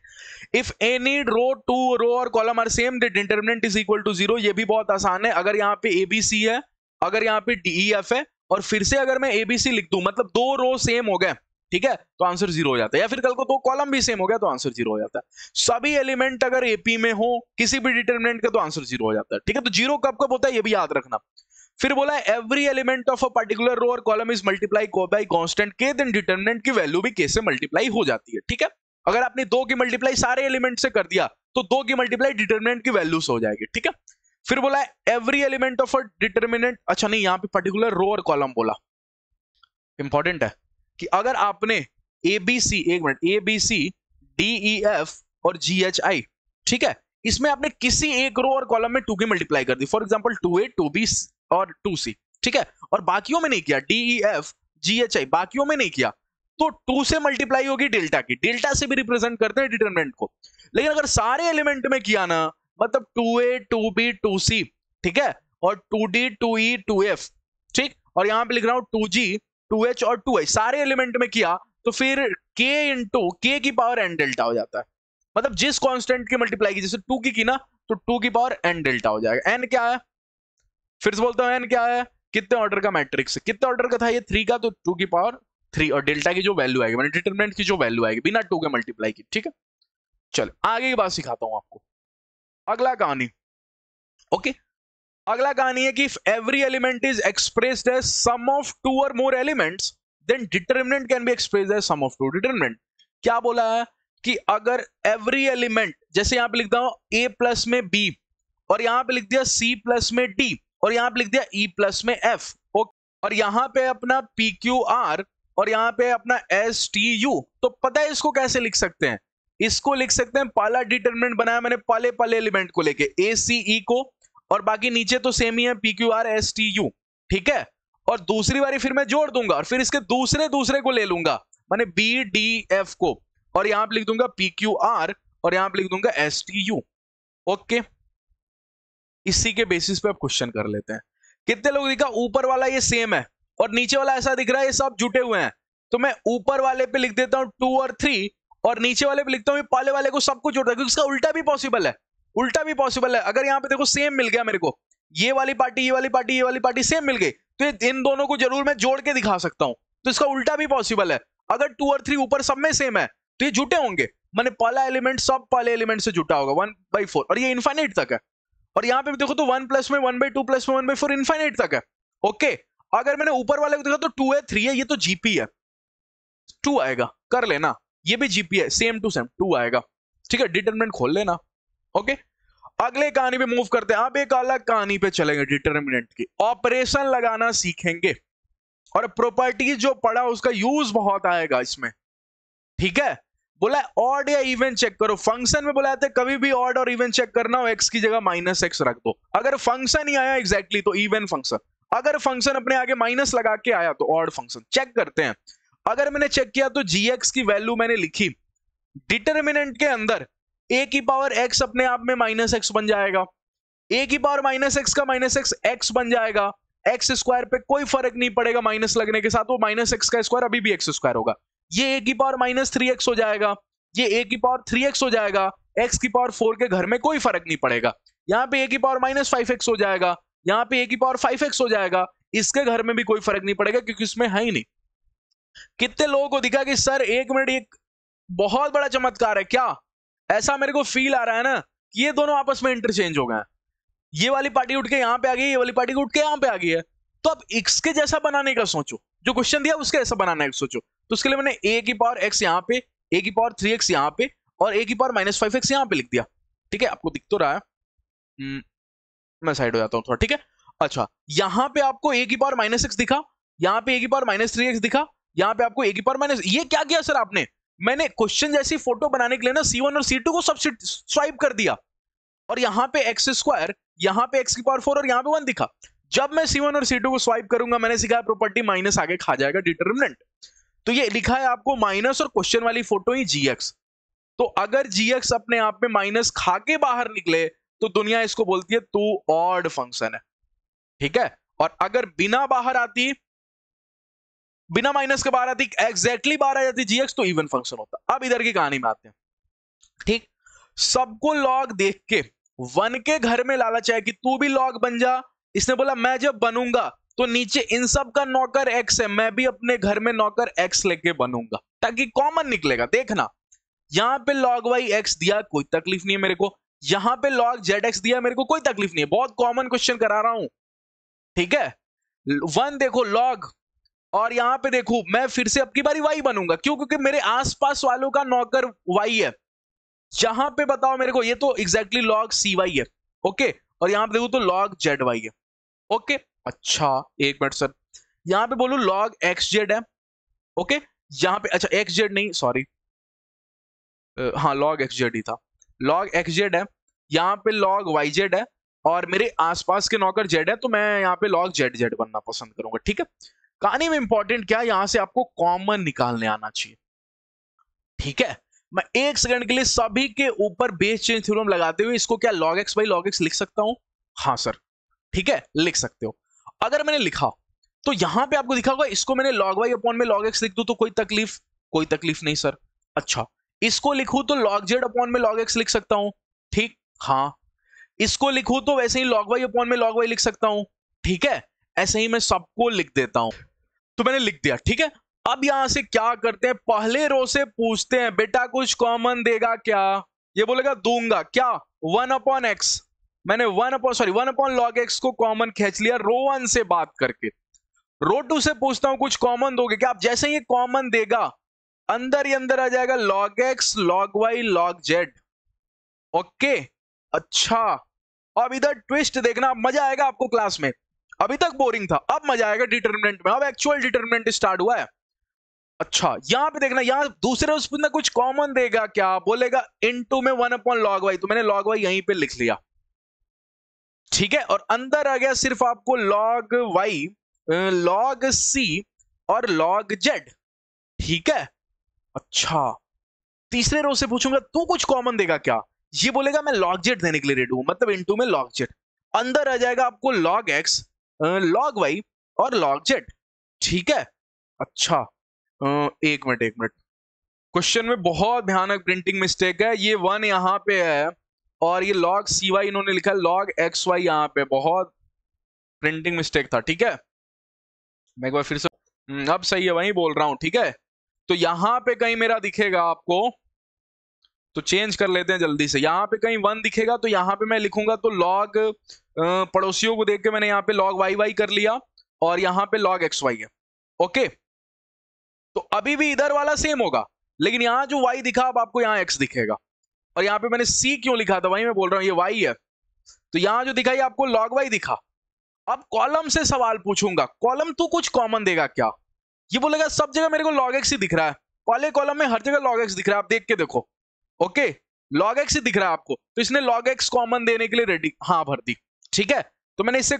if any row to row और column are same the determinant is equal to 0। ये भी बहुत आसान है, अगर यहाँ पे एबीसी है, अगर यहाँ पे डीईएफ है, और फिर से अगर मैं एबीसी लिख दूं, मतलब दो रो सेम हो गए, ठीक है, तो आंसर 0 हो जाता है। या फिर कल को दो कॉलम भी सेम हो गया तो आंसर 0 हो जाता है। सभी एलिमेंट अगर एपी में हो किसी भी डिटरमिनेंट का तो आंसर 0 हो जाता है, ठीक है। तो 0 कब कब होता है ये भी याद रखना। फिर बोला है every element of a particular row और column is multiply by constant K, then determinant की वैल्यू भी के से मल्टीप्लाई हो जाती है, ठीक है। अगर आपने 2 की मल्टीप्लाई सारे एलिमेंट से कर दिया तो 2 की मल्टीप्लाई डिटरमिनेंट की वैल्यू से हो जाएगी, ठीक है। फिर बोला है every element of a determinant, अच्छा नहीं यहां पे पर्टिकुलर रो और कॉलम बोला, इंपॉर्टेंट है कि अगर आपने एबीसी, एक मिनट, एबीसी डीईएफ और जीएचआई, ठीक है, इसमें आपने किसी एक रो और कॉलम में 2 की मल्टीप्लाई कर दी, फॉर एग्जांपल 2a 2b और 2c, ठीक है, और बाकियों में नहीं किया, डीईएफ जीएचआई बाकियों में नहीं किया, तो 2 से मल्टीप्लाई होगी डेल्टा की, डेल्टा से भी रिप्रेजेंट करते हैं डिटरमिनेंट को। लेकिन अगर सारे एलिमेंट में किया ना, मतलब 2a 2b 2c, ठीक है, और 2d 2e 2f, ठीक, और यहां पे लिख रहा हूं 2g 2h और 2h, सारे एलिमेंट में किया तो फिर k इंटू k की पावर n डेल्टा हो जाता है। मतलब जिस कांस्टेंट की मल्टीप्लाई की, जैसे 2 की ना तो 2 की पावर n डेल्टा हो जाएगा। n क्या है, फिर से बोलता हूं n क्या है, कितने ऑर्डर का मैट्रिक्स है, कितने ऑर्डर का था ये 3 का, तो 2 की पावर 3 और डेल्टा की जो वैल्यू आएगी, मतलब डिटरमिनेंट की जो वैल्यू आएगी बिना 2 के मल्टीप्लाई की, ठीक है। चलो आगे की बात सिखाता हूं आपको। अगला कहानी, ओके, अगला कहानी है कि if every element is expressed as sum of 2 और more elements then determinant can be expressed as sum of 2 determinant. क्या बोला है कि अगर एवरी एलिमेंट, जैसे यहां पे लिखता हूं a प्लस में b, और यहां पे लिख दिया c प्लस में d, और यहां पे लिख दिया e प्लस में f, और यहां पे अपना p q r, और यहां पे अपना s t u, तो पता है इसको कैसे लिख सकते हैं, इसको लिख सकते हैं, पहला डिटरमिनेंट बनाया मैंने पहले पहले एलिमेंट को लेके a c e को, और बाकी नीचे तो सेम ही है P Q R S T U, ठीक है, और दूसरी बारी फिर मैं जोड़ दूंगा और फिर इसके दूसरे को ले लूंगा, माने बी डी एफ को, और यहां पे लिख दूंगा पी क्यू आर और यहां पे लिख दूंगा एस टी यू, ओके। इसी के बेसिस पे आप क्वेश्चन कर लेते हैं। कितने लोग दिखा ऊपर वाला ये सेम है और नीचे वाला ऐसा दिख रहा है ये सब जुटे हुए हैं, तो मैं ऊपर वाले पे लिख देता हूं 2 और 3 और नीचे वाले पे लिखता हूं पहले वाले को सबको जोड़ रहा है, क्योंकि इसका उल्टा भी पॉसिबल है, उल्टा भी पॉसिबल है। अगर यहां पे देखो सेम मिल गया मेरे को, ये वाली पार्टी ये वाली पार्टी ये वाली पार्टी सेम मिल गई, तो इन दोनों को जरूर मैं जोड़ के दिखा सकता हूं, तो इसका उल्टा भी पॉसिबल है। अगर 2 और 3 ऊपर सब में सेम है तो ये जुटे होंगे, माने पहला एलिमेंट सब पहले एलिमेंट से जुटा होगा 1/4, और ये इनफाइनाइट तक है। और यहां पे भी देखो तो 1 प्लस में 1/2 प्लस में 1/4 इनफाइनाइट तक है, ओके। अगर मैंने ऊपर वाले को देखा तो 2 है 3 है, ये तो जीपी है, 2 आएगा, कर लेना, ये भी जीपी है, सेम टू सेम 2 आएगा, ठीक है, डिटरमिनेंट खोल लेना, ओके। अगले कहानी पे मूव करते हैं, अब एक अलग कहानी पे चलेंगे, डिटरमिनेंट की ऑपरेशन लगाना सीखेंगे, और प्रॉपर्टीज जो पढ़ा उसका यूज बहुत आएगा इसमें, ठीक है। बोला ऑड या इवन चेक करो, फंक्शन में बोला था कभी भी ऑड और इवन चेक करना हो एक्स की जगह -x रख दो, अगर फंक्शन ही आया एग्जैक्टली तो इवन फंक्शन, अगर फंक्शन अपने आगे माइनस लगा के आया तो ऑड फंक्शन। चेक करते हैं, अगर मैंने चेक किया तो gx की वैल्यू मैंने लिखी, डिटरमिनेंट के अंदर a की पावर x अपने आप में -x बन जाएगा, a की पावर -x का -x x बन जाएगा, x स्क्वायर पे कोई फर्क नहीं पड़ेगा, माइनस लगने के साथ वो -x का स्क्वायर अभी भी x स्क्वायर होगा, ये a की पावर -3x हो जाएगा, ये a की पावर 3x हो जाएगा, x की पावर 4 के घर में कोई फर्क नहीं पड़ेगा, यहाँ पे a की पावर -5x हो जाएगा, यहाँ पे a की पावर 5x हो जाएगा, इसके घर में भी कोई फर्क नहीं पड़ेगा क्योंकि इसमें है ही नहीं। कितने लोगों को दिखा कि सर एक मिनट एक बहुत बड़ा चमत्कार है क्या, ऐसा मेरे को फील आ रहा है ना कि ये दोनों आपस में इंटरचेंज हो गए हैं, ये वाली पार्टी उठ के यहां पे आ गई, ये वाली पार्टी उठ के यहां पे आ गई है, तो अब इसके जैसा बनाने का सोचो, जो क्वेश्चन दिया उसके जैसा बनाने का सोचो, तो उसके लिए मैंने a की पावर x यहां पे, a की पावर 3x यहां पे और a की पावर -5x यहां पे लिख दिया, ठीक है, आपको दिख तो रहा है, मैं साइड हो जाता हूं थोड़ा, ठीक है। अच्छा यहां पे आपको a की पावर -x दिखा, यहां पे a की पावर -3x दिखा, यहां पे आपको a की पावर ये क्या किया सर आपने, मैंने क्वेश्चन जैसी फोटो बनाने के लिए ना C1 और C2 को सब्स्टिट्यूट स्वाइप कर दिया, और यहां पे x स्क्वायर, यहां पे x की पावर 4 और यहां पे 1 दिखा। जब मैं C1 और C2 को स्वाइप करूंगा, मैंने सिखाया प्रॉपर्टी माइनस आगे खा जाएगा डिटरमिनेंट, तो ये लिखा है आपको माइनस और क्वेश्चन वाली फोटो ही gx, तो अगर gx अपने आप में माइनस खा के बाहर निकले तो दुनिया इसको बोलती है तू ऑड फंक्शन है, ठीक है, और अगर बिना बाहर आती, बिना माइनस के बाहर आती, एग्जैक्टली बाहर आ जाती gx, तो इवन फंक्शन होता। अब इधर की कहानी में आते हैं, ठीक, सबको लॉग देख के 1 के घर में लालच है कि तू भी लॉग बन जा, इसने बोला मैं जब बनूंगा तो नीचे इन सब का नौकर x है, मैं भी अपने घर में नौकर x लेके बनूंगा ताकि कॉमन निकलेगा। देखना यहां पे log y x दिया, कोई तकलीफ नहीं है मेरे को, यहां पे log z x दिया, मेरे को कोई तकलीफ नहीं है, बहुत कॉमन क्वेश्चन करा रहा हूं, ठीक है। 1 देखो log, और यहां पे देखो मैं फिर से अब की बारी y बनूंगा, क्यों? क्योंकि मेरे आसपास वालों का नौकर y है। यहां पे बताओ मेरे को, ये तो एग्जैक्टली log cy है, ओके, और यहां पे देखो तो log zy है, ओके। अच्छा एक मिनट सर, यहां पे बोलू log xz है, ओके, यहां पे अच्छा xz नहीं, सॉरी, हाँ log xz ही था, log xz है, यहां पे log yz है, और मेरे आसपास के नौकर z है, तो मैं यहां पे log zz बनना पसंद करूंगा, ठीक है। कहानी में इंपॉर्टेंट क्या है, यहां से आपको कॉमन निकालने आना चाहिए, ठीक है। मैं एक सेकंड के लिए सभी के ऊपर बेस चेंज थ्योरम लगाते हुए इसको क्या log x by log x लिख सकता हूं? हाँ सर, ठीक है, लिख सकते हो। अगर मैंने लिखा तो यहां पे आपको दिखा होगा, इसको मैंने log y अपॉन में log x लिख दूं तो कोई तकलीफ? कोई तकलीफ नहीं सर। अच्छा, इसको लिखूं तो log z अपॉन में log x लिख सकता हूं, ठीक, हाँ। इसको लिखूं तो वैसे ही log y अपॉन में log y लिख सकता हूं, ठीक है। ऐसे ही मैं सबको लिख देता हूं, तो मैंने लिख दिया, ठीक है। अब यहां से क्या करते हैं, पहले रो से पूछते हैं बेटा कुछ कॉमन देगा क्या? ये बोलेगा दूंगा, क्या? 1 अपॉन एक्स, मैंने 1 अपॉन log x को कॉमन खींच लिया रो 1 से बात करके। रो 2 से पूछता हूं कुछ कॉमन दोगे क्या? आप जैसे ही कॉमन देगा अंदर ही अंदर आ जाएगा log x log y log z, okay. अच्छा, अब इधर ट्विस्ट देखना, मजा आएगा आपको क्लास में। अभी तक बोरिंग था, अब मजा आएगा डिटरमिनेंट में, अब एक्चुअल डिटरमिनेंट स्टार्ट हुआ है। अच्छा यहां पे देखना, यहां दूसरे उसमें कुछ कॉमन देगा क्या? बोलेगा इनटू में 1 अपॉन log y, तो मैंने log y यहीं पे लिख लिया, ठीक है। और अंदर आ गया सिर्फ आपको log y log c और log z, ठीक है। अच्छा, तीसरे रो से पूछूंगा तू कुछ कॉमन देगा क्या? ये बोलेगा मैं log z देने के लिए रेडी हूं, मतलब इनटू में log z। अंदर आ जाएगा आपको log x log y और log z, ठीक है। अच्छा एक मिनट, क्वेश्चन में बहुत भयानक प्रिंटिंग मिस्टेक है, ये 1 यहां पे है और ये log cy इन्होंने लिखा है log xy यहां पे, बहुत प्रिंटिंग मिस्टेक था, ठीक है। मैं एक बार फिर से अब सही है, वही बोल रहा हूं, ठीक है। तो यहां पे कहीं मेरा दिखेगा आपको, तो चेंज कर लेते हैं जल्दी से, यहां पे कहीं 1 दिखेगा तो यहां पे मैं लिखूंगा तो log पड़ोसियों को देख के मैंने यहां पे log y कर लिया और यहां पे log xy है, ओके। तो अभी भी इधर वाला सेम होगा, लेकिन यहां जो y दिखा अब आपको यहां x दिखेगा, और यहां पे मैंने c क्यों लिखा था वही मैं बोल रहा हूं, ये y है, तो यहां जो दिखा ये आपको log y दिखा। अब कॉलम से सवाल पूछूंगा, कॉलम तू कुछ कॉमन देगा क्या? ये बोलेगा सब जगह मेरे को log x ही दिख रहा है, पहले कॉलम में हर जगह log x दिख रहा है, आप देख के देखो, ओके, log x ही दिख रहा है आपको, तो इसने log x कॉमन देने के लिए रेडी हाँ भर दी, ठीक है। तो मैंने इससे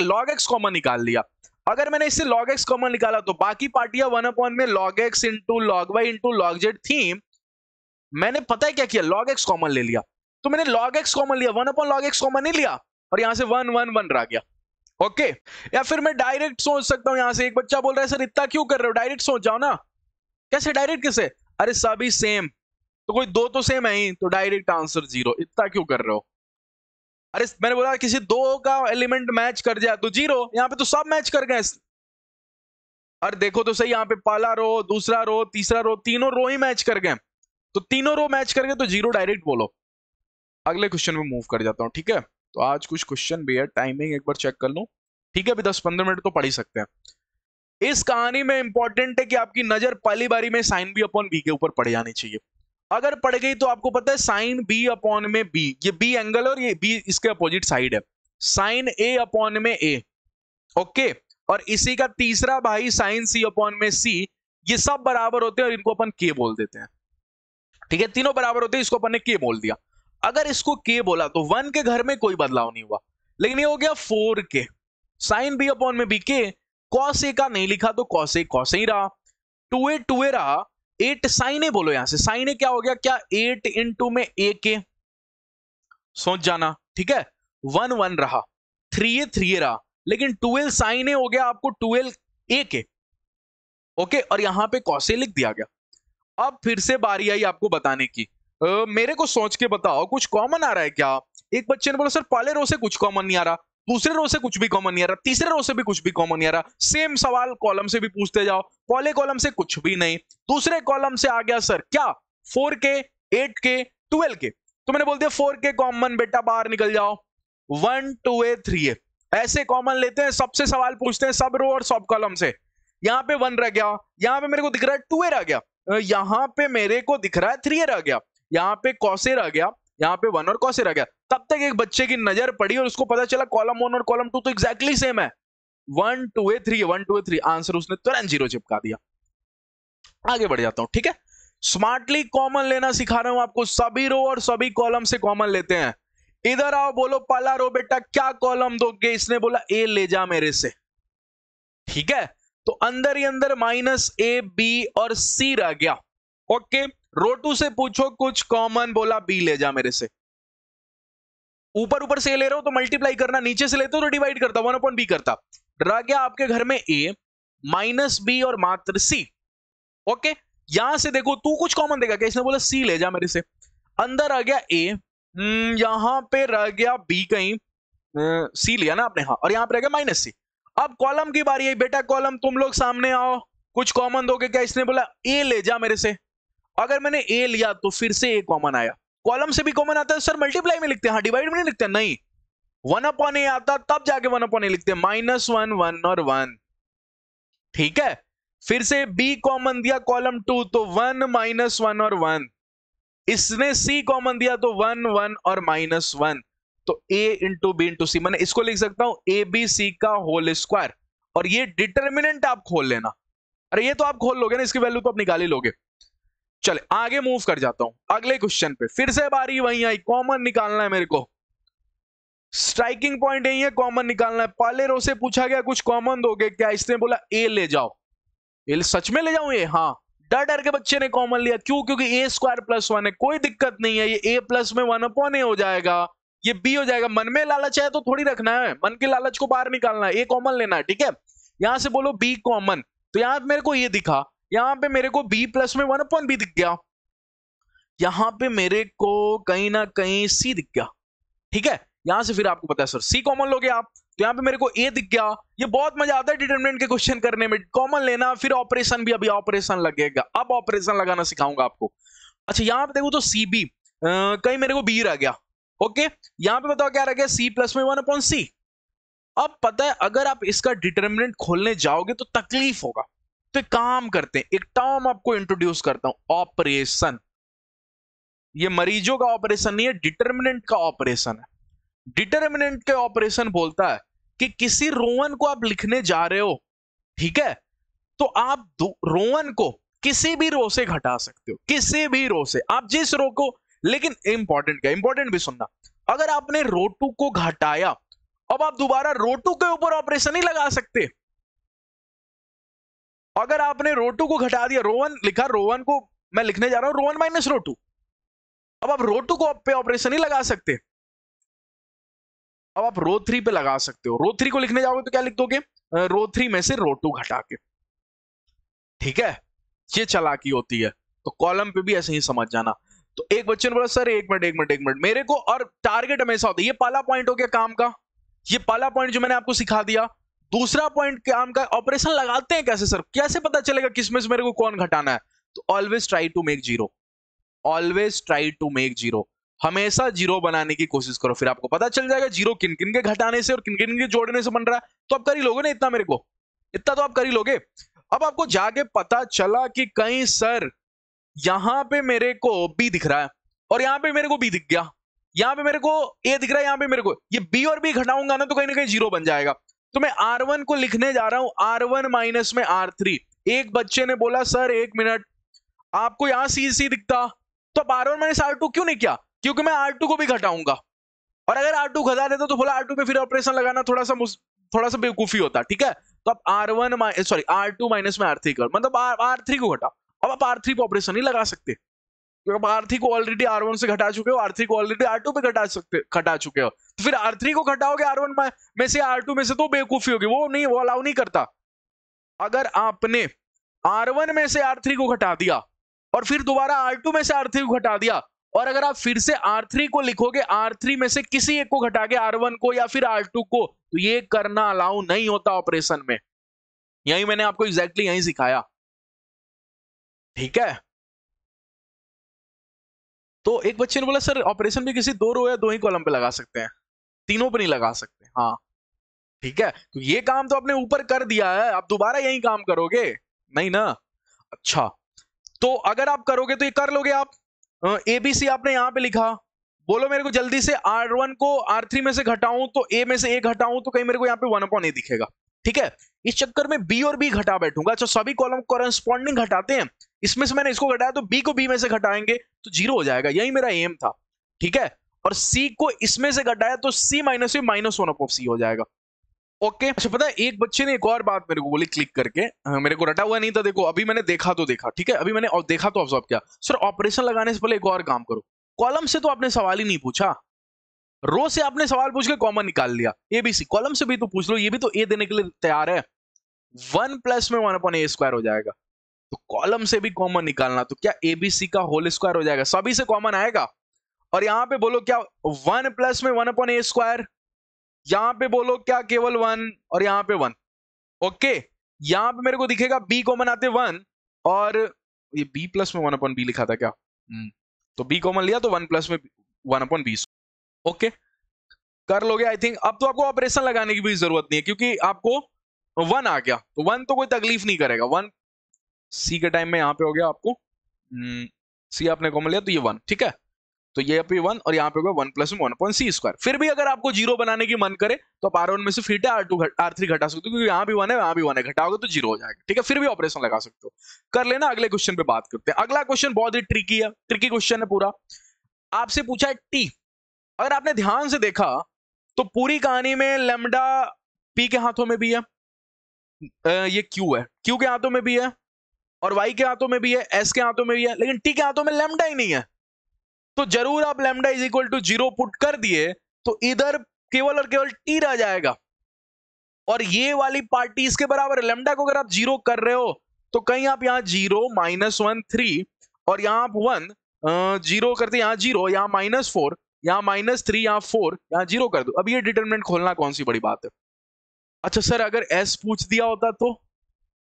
log x कॉमन निकाल लिया। अगर मैंने इससे log x कॉमन निकाला तो बाकी पार्टियां 1 अपॉन में log x into log y into log z थी, मैंने पता है क्या किया, log x कॉमन ले लिया, तो मैंने log x कॉमन लिया, 1 अपॉन log x कॉमन नहीं लिया, और यहां से 1 1 1 रह गया, ओके। या फिर मैं डायरेक्ट सोच सकता हूं, यहां से एक बच्चा बोल रहा है सर इतना क्यों कर रहे हो, डायरेक्ट सोच जाओ ना। कैसे डायरेक्ट, कैसे? अरे सभी सेम, तो कोई दो तो सेम है ही, तो डायरेक्ट आंसर 0, इतना क्यों कर रहे हो? अरे मैंने बोला किसी दो का एलिमेंट मैच कर जाए तो 0, यहां पे तो सब मैच कर गए। अरे देखो तो सही, यहां पे पहला रो, दूसरा रो, तीसरा रो, तीनों रो ही मैच कर गए, तो तीनों रो मैच कर गए तो 0 डायरेक्ट बोलो। अगले क्वेश्चन में मूव कर जाता हूं, ठीक है। तो आज कुछ क्वेश्चन भी है, टाइमिंग एक बार चेक कर लूं, ठीक है, अभी 10-15 मिनट तो पढ़ ही सकते हैं। इस कहानी में इंपॉर्टेंट है कि आपकी नजर पहली बारी में साइन बी अपॉन बी के ऊपर पड़ जानी चाहिए। अगर पड़ गई तो आपको पता है साइन बी अपॉन में बी, ये बी एंगल और ये बी इसके अपोजिट साइड है, साइन ए अपॉन में ए, ओके। और इसी का तीसरा भाई साइन सी अपॉन में सी, ये सब बराबर होते हैं और इनको अपन के बोल देते हैं, ठीक है। तीनों बराबर होते हैं, इसको अपन ने के बोल दिया। अगर इसको के बोला तो 1 के घर में कोई बदलाव नहीं हुआ, लेकिन ये हो गया 4 के, साइन बी अपॉन में बी के, कॉस ए का नहीं लिखा तो कॉस ए ही रहा, 2a रहा, 8 साइन ए बोलो, यहां से साइन ए क्या हो गया, क्या 8 इंटू में ए के, सोच जाना, ठीक है। 1 1 रहा, 3a रहा, लेकिन 12 साइन ए हो गया आपको 12 ए के, ओके। और यहां पे कॉस ए लिख दिया गया। अब फिर से बारी आई आपको बताने की, मेरे को सोच के बताओ कुछ कॉमन आ रहा है क्या? एक बच्चे ने बोला सर पहले रो से कुछ कॉमन नहीं आ रहा, दूसरे रो से कुछ भी कॉमन नहीं आ रहा, तीसरे रो से भी कुछ भी कॉमन नहीं आ रहा, सेम सवाल कॉलम से भी पूछते जाओ, पहले कॉलम से कुछ भी नहीं, दूसरे कॉलम से आ गया सर क्या 4k 8k 12k, तो मैंने बोल दिया 4k कॉमन बेटा बाहर निकल जाओ, 1 2a 3a ऐसे कॉमन लेते हैं, सबसे सवाल पूछते हैं सब रो और सब कॉलम से। यहाँ पे 1 रह गया, यहाँ पे मेरे को दिख रहा है 2a रह गया, यहाँ पे मेरे को दिख रहा है 3a रह गया, यहाँ पे कॉसे रह गया, यहाँ पे 1 और कॉसे रह गया। तब तक एक बच्चे की नजर पड़ी और उसको पता चला कॉलम 1 और कॉलम 2 तो एग्जैक्टली सेम है, 1 2a 3 1 2a 3 आंसर उसने तुरंत 0 चिपका दिया। आगे बढ़ जाता हूं, ठीक है। स्मार्टली कॉमन लेना सिखा रहा हूं आपको, सभी रो और सभी कॉलम से कॉमन लेते हैं। इधर आओ, बोलो पहला रो बेटा क्या कॉलम दोगे, इसने बोला ए ले जा मेरे से, ठीक है, तो अंदर ही अंदर -a b और c रह गया, ओके। रो 2 से पूछो कुछ कॉमन, बोला b ले जा मेरे से, ऊपर ऊपर से ले रहे हो तो मल्टीप्लाई करना, नीचे से लेते हो तो डिवाइड करता, 1/b करता, रह गया आपके घर में a -b और मात्र c, ओके। यहां से देखो तू कुछ कॉमन देगा क्या, इसने बोला c ले जा मेरे से, अंदर आ गया a, यहां पे रह गया b कहीं, c लिया ना आपने, हाँ, और यहां पे रह गया -c। अब कॉलम की बारी है बेटा, कॉलम तुम लोग सामने आओ, कुछ कॉमन दोगे क्या, इसने बोला a ले जा मेरे से, अगर मैंने a लिया तो फिर से a कॉमन आया, कॉलम से भी कॉमन आता है सर मल्टीप्लाई में लिखते हैं, हाँ डिवाइड में नहीं लिखते, नहीं 1/a आता तब जाके 1/a लिखते हैं, -1 1 और 1, ठीक है। फिर से b कॉमन दिया कॉलम 2 तो 1 -1 और 1, इसने c कॉमन दिया तो 1 1 और -1, तो a इंटू बी इंटू सी, मैंने इसको लिख सकता हूं ए बी सी का होल स्क्वायर, और ये डिटर्मिनेंट आप खोल लेना, अरे ये तो आप खोल लोगे ना, इसकी वैल्यू तो आप निकाल ही लोगे। चले आगे मूव कर जाता हूं अगले क्वेश्चन पे, फिर से बारी वही आई, कॉमन निकालना है मेरे को, स्ट्राइकिंग पॉइंट यही है, कॉमन निकालना है। पहले रो से पूछा गया कुछ कॉमन दोगे क्या, इसने बोला ए ले जाओ, ये सच में ले जाऊं ये, हाँ, डर डर के बच्चे ने कॉमन लिया, क्यों, क्योंकि a स्क्वायर प्लस 1 है, कोई दिक्कत नहीं है, ये a प्लस में 1/a हो जाएगा, ये b हो जाएगा, मन में लालच है तो थोड़ी रखना है, मन के लालच को बाहर निकालना है, a कॉमन लेना है, ठीक है। यहां से बोलो b कॉमन, तो यहां पे मेरे को ये दिखा, यहां पे मेरे को b प्लस में 1/b दिख गया, यहां पे मेरे को कहीं ना कहीं c दिख गया, ठीक है। यहां से फिर आपको पता है सर c कॉमन लोगे आप, तो यहां पे मेरे को a दिख गया, ये बहुत मजा आता है डिटरमिनेंट के क्वेश्चन करने में, कॉमन लेना, फिर ऑपरेशन भी, अभी ऑपरेशन लगेगा, अब ऑपरेशन लगाना सिखाऊंगा आपको। अच्छा यहां पे देखो तो cb, कहीं मेरे को b रह गया, ओके, यहां पे बताओ क्या रह गया, c प्लस में 1/c। अब पता है अगर आप इसका डिटरमिनेंट खोलने जाओगे तो तकलीफ होगा, तो एक काम करते हैं, एक टर्म आपको इंट्रोड्यूस करता हूं, ऑपरेशन। ये मरीजों का ऑपरेशन नहीं है, डिटरमिनेंट का ऑपरेशन है। डिटरमिनेंट के ऑपरेशन बोलता है कि किसी रोवन को आप लिखने जा रहे हो, ठीक है, तो आप रोवन को किसी भी रो से घटा सकते हो, किसी भी रो से, आप जिस रो को, लेकिन इंपॉर्टेंट क्या, इंपॉर्टेंट भी सुनना, अगर आपने रो 2 को घटाया, अब आप दोबारा रो 2 के ऊपर ऑपरेशन नहीं लगा सकते। अगर आपने रो 2 को घटा दिया, रो 1 लिखा, रो 1 को मैं लिखने जा रहा हूं रो 1 माइनस रो 2, अब आप रो 2 को पे ऑपरेशन नहीं लगा सकते, अब आप रो 3 पे लगा सकते हो। रो 3 को लिखने जाओगे तो क्या लिख दोगे, रो 3 में से रो 2 घटा के, ठीक है, ये चालाकी होती है, तो कॉलम पे भी ऐसे ही समझ जाना। तो एक बच्चे ने बोला सर एक मिनट मेरे को, और टारगेट हमेशा होता है, ये पहला पॉइंट हो गया काम का, ये पहला पॉइंट जो मैंने आपको सिखा दिया। दूसरा पॉइंट काम का, ऑपरेशन लगाते हैं कैसे सर, कैसे पता चलेगा किसमें से मेरे को कौन घटाना है, तो always try to make zero, always try to make zero, हमेशा जीरो बनाने की कोशिश करो, फिर आपको पता चल जाएगा जीरो किन किन के घटाने से और किन किन के जोड़ने से बन रहा है, तो आप कर ही लोगे ना, इतना मेरे को, इतना तो आप कर ही लोगे। अब आपको जाके पता चला कि कहीं सर यहां पे मेरे को बी दिख रहा है और यहां पे मेरे को बी दिख गया, यहां पे मेरे को ए दिख रहा है, यहां पे मेरे को ये बी और बी घटाऊंगा ना तो कहीं ना कहीं जीरो बन जाएगा, तो मैं R1 को लिखने जा रहा हूं R1 माइनस में R3। एक बच्चे ने बोला सर एक मिनट, आपको यहां सी दिखता, तो आप R1 माइनस R2 क्यों नहीं किया, क्योंकि मैं R2 को भी घटाऊंगा, और अगर R2 घटा देता तो बोला R2 पे फिर ऑपरेशन लगाना थोड़ा सा बेवकूफी होता, ठीक है। तो आप R2 माइनस में R3 कर, मतलब R3 को घटा, अब आप R3 पे ऑपरेशन नहीं लगा सकते, क्योंकि आप R3 को ऑलरेडी R1 से घटा चुके हो, R3 को ऑलरेडी R2 पे घटा चुके हो, तो फिर R3 को घटाओगे R1 में से R2 में से, तो बेवकूफी होगी, वो अलाउ नहीं करता। अगर आपने R1 में से R3 को घटा दिया और फिर दोबारा R2 में से R3 को घटा दिया, और अगर आप फिर से R3 को लिखोगे, R3 में से किसी एक को घटा के R1 को या फिर R2 को, तो ये करना अलाउ नहीं होता ऑपरेशन में। यही मैंने आपको एग्जैक्टली यही सिखाया, ठीक है। तो एक बच्चे ने बोला सर ऑपरेशन भी किसी 2 रो या 2 ही कॉलम पे लगा सकते हैं, तीनों पे नहीं लगा सकते। हाँ ठीक है, तो ये काम तो आपने ऊपर कर दिया है, आप दोबारा यही काम करोगे नहीं ना। अच्छा, तो अगर आप करोगे तो ये कर लोगे आप। ABC आपने यहां पे लिखा, बोलो मेरे को जल्दी से R1 को R3 में से घटाऊं तो A में से A घटाऊं तो कहीं मेरे को यहाँ पे 1/A दिखेगा, ठीक है। इस चक्कर में B और B घटा बैठूंगा। अच्छा, सभी कॉलम कॉरेस्पॉन्डिंग घटाते हैं, इसमें से मैंने इसको घटाया तो B को B में से घटाएंगे तो 0 हो जाएगा, यही मेरा एम था, ठीक है। और C को इसमें से घटाया तो C माइनस -1/C हो जाएगा, ओके। अच्छा, पता है एक बच्चे ने एक और बात मेरे को बोली क्लिक करके, मेरे को रटा हुआ नहीं था, देखो अभी मैंने देखा तो देखा, ठीक है, अभी मैंने देखा तो ऑब्जर्व किया। सर ऑपरेशन लगाने से पहले एक और काम करो, कॉलम से तो आपने सवाल ही नहीं पूछा, रो से आपने सवाल पूछ के कॉमन निकाल लिया। ABC कॉलम से भी तो पूछ लो, ये भी तो A देने के लिए तैयार है। 1 प्लस में 1/A² हो जाएगा, तो कॉलम से भी कॉमन निकालना, तो क्या ABC का होल स्क्वायर हो जाएगा, सभी से कॉमन आएगा। और यहां पे बोलो क्या 1 प्लस में 1/A², यहां पे बोलो क्या केवल 1 और यहां पे 1, ओके। यहां पे मेरे को दिखेगा B कॉमन आते 1, और ये B प्लस में 1/B लिखा था क्या, तो B कॉमन लिया तो 1 प्लस में 1/B, ओके। कर लोगे आई थिंक। अब तो आपको ऑपरेशन लगाने की भी जरूरत नहीं है क्योंकि आपको 1 आ गया, तो 1 तो कोई तकलीफ नहीं करेगा। 1 C के टाइम में यहां पे हो गया आपको, C आपने कॉमन लिया तो ये 1, ठीक है। तो ये पे 1 और यहाँ पे होगा 1 प्लस में 1/C²। फिर भी अगर आपको 0 बनाने की मन करे तो आप R1 में से फिर R3 घटा सकते हो, क्योंकि यहाँ भी 1 है यहाँ भी 1 है, घटाओगे तो 0 हो जाएगा, ठीक है। फिर भी ऑपरेशन लगा सकते हो, कर लेना। अगले क्वेश्चन पे बात करते हैं। अगला क्वेश्चन बहुत ही ट्रिकी है, ट्रिकी क्वेश्चन है पूरा। आपसे पूछा है T, अगर आपने ध्यान से देखा तो पूरी कहानी में लैम्डा P के हाथों में भी है, ये Q है, Q के हाथों में भी है, और Y के हाथों में भी है, S के हाथों में भी है, लेकिन T के हाथों में लैम्डा ही नहीं है। तो जरूर आप lambda is equal to 0 put कर दिए तो इधर केवल और केवल T रह जाएगा, और ये वाली पार्टी इसके बराबर है। लैम्डा को अगर आप 0 कर रहे हो तो कहीं आप यहाँ 0 -1 3 और यहाँ आप 1 0 करते, यहाँ 0, यहाँ -4, यहाँ -3, यहाँ 4, यहाँ 0 कर दो। अब ये डिटरमिनेंट खोलना कौन सी बड़ी बात है। अच्छा सर अगर S पूछ दिया होता तो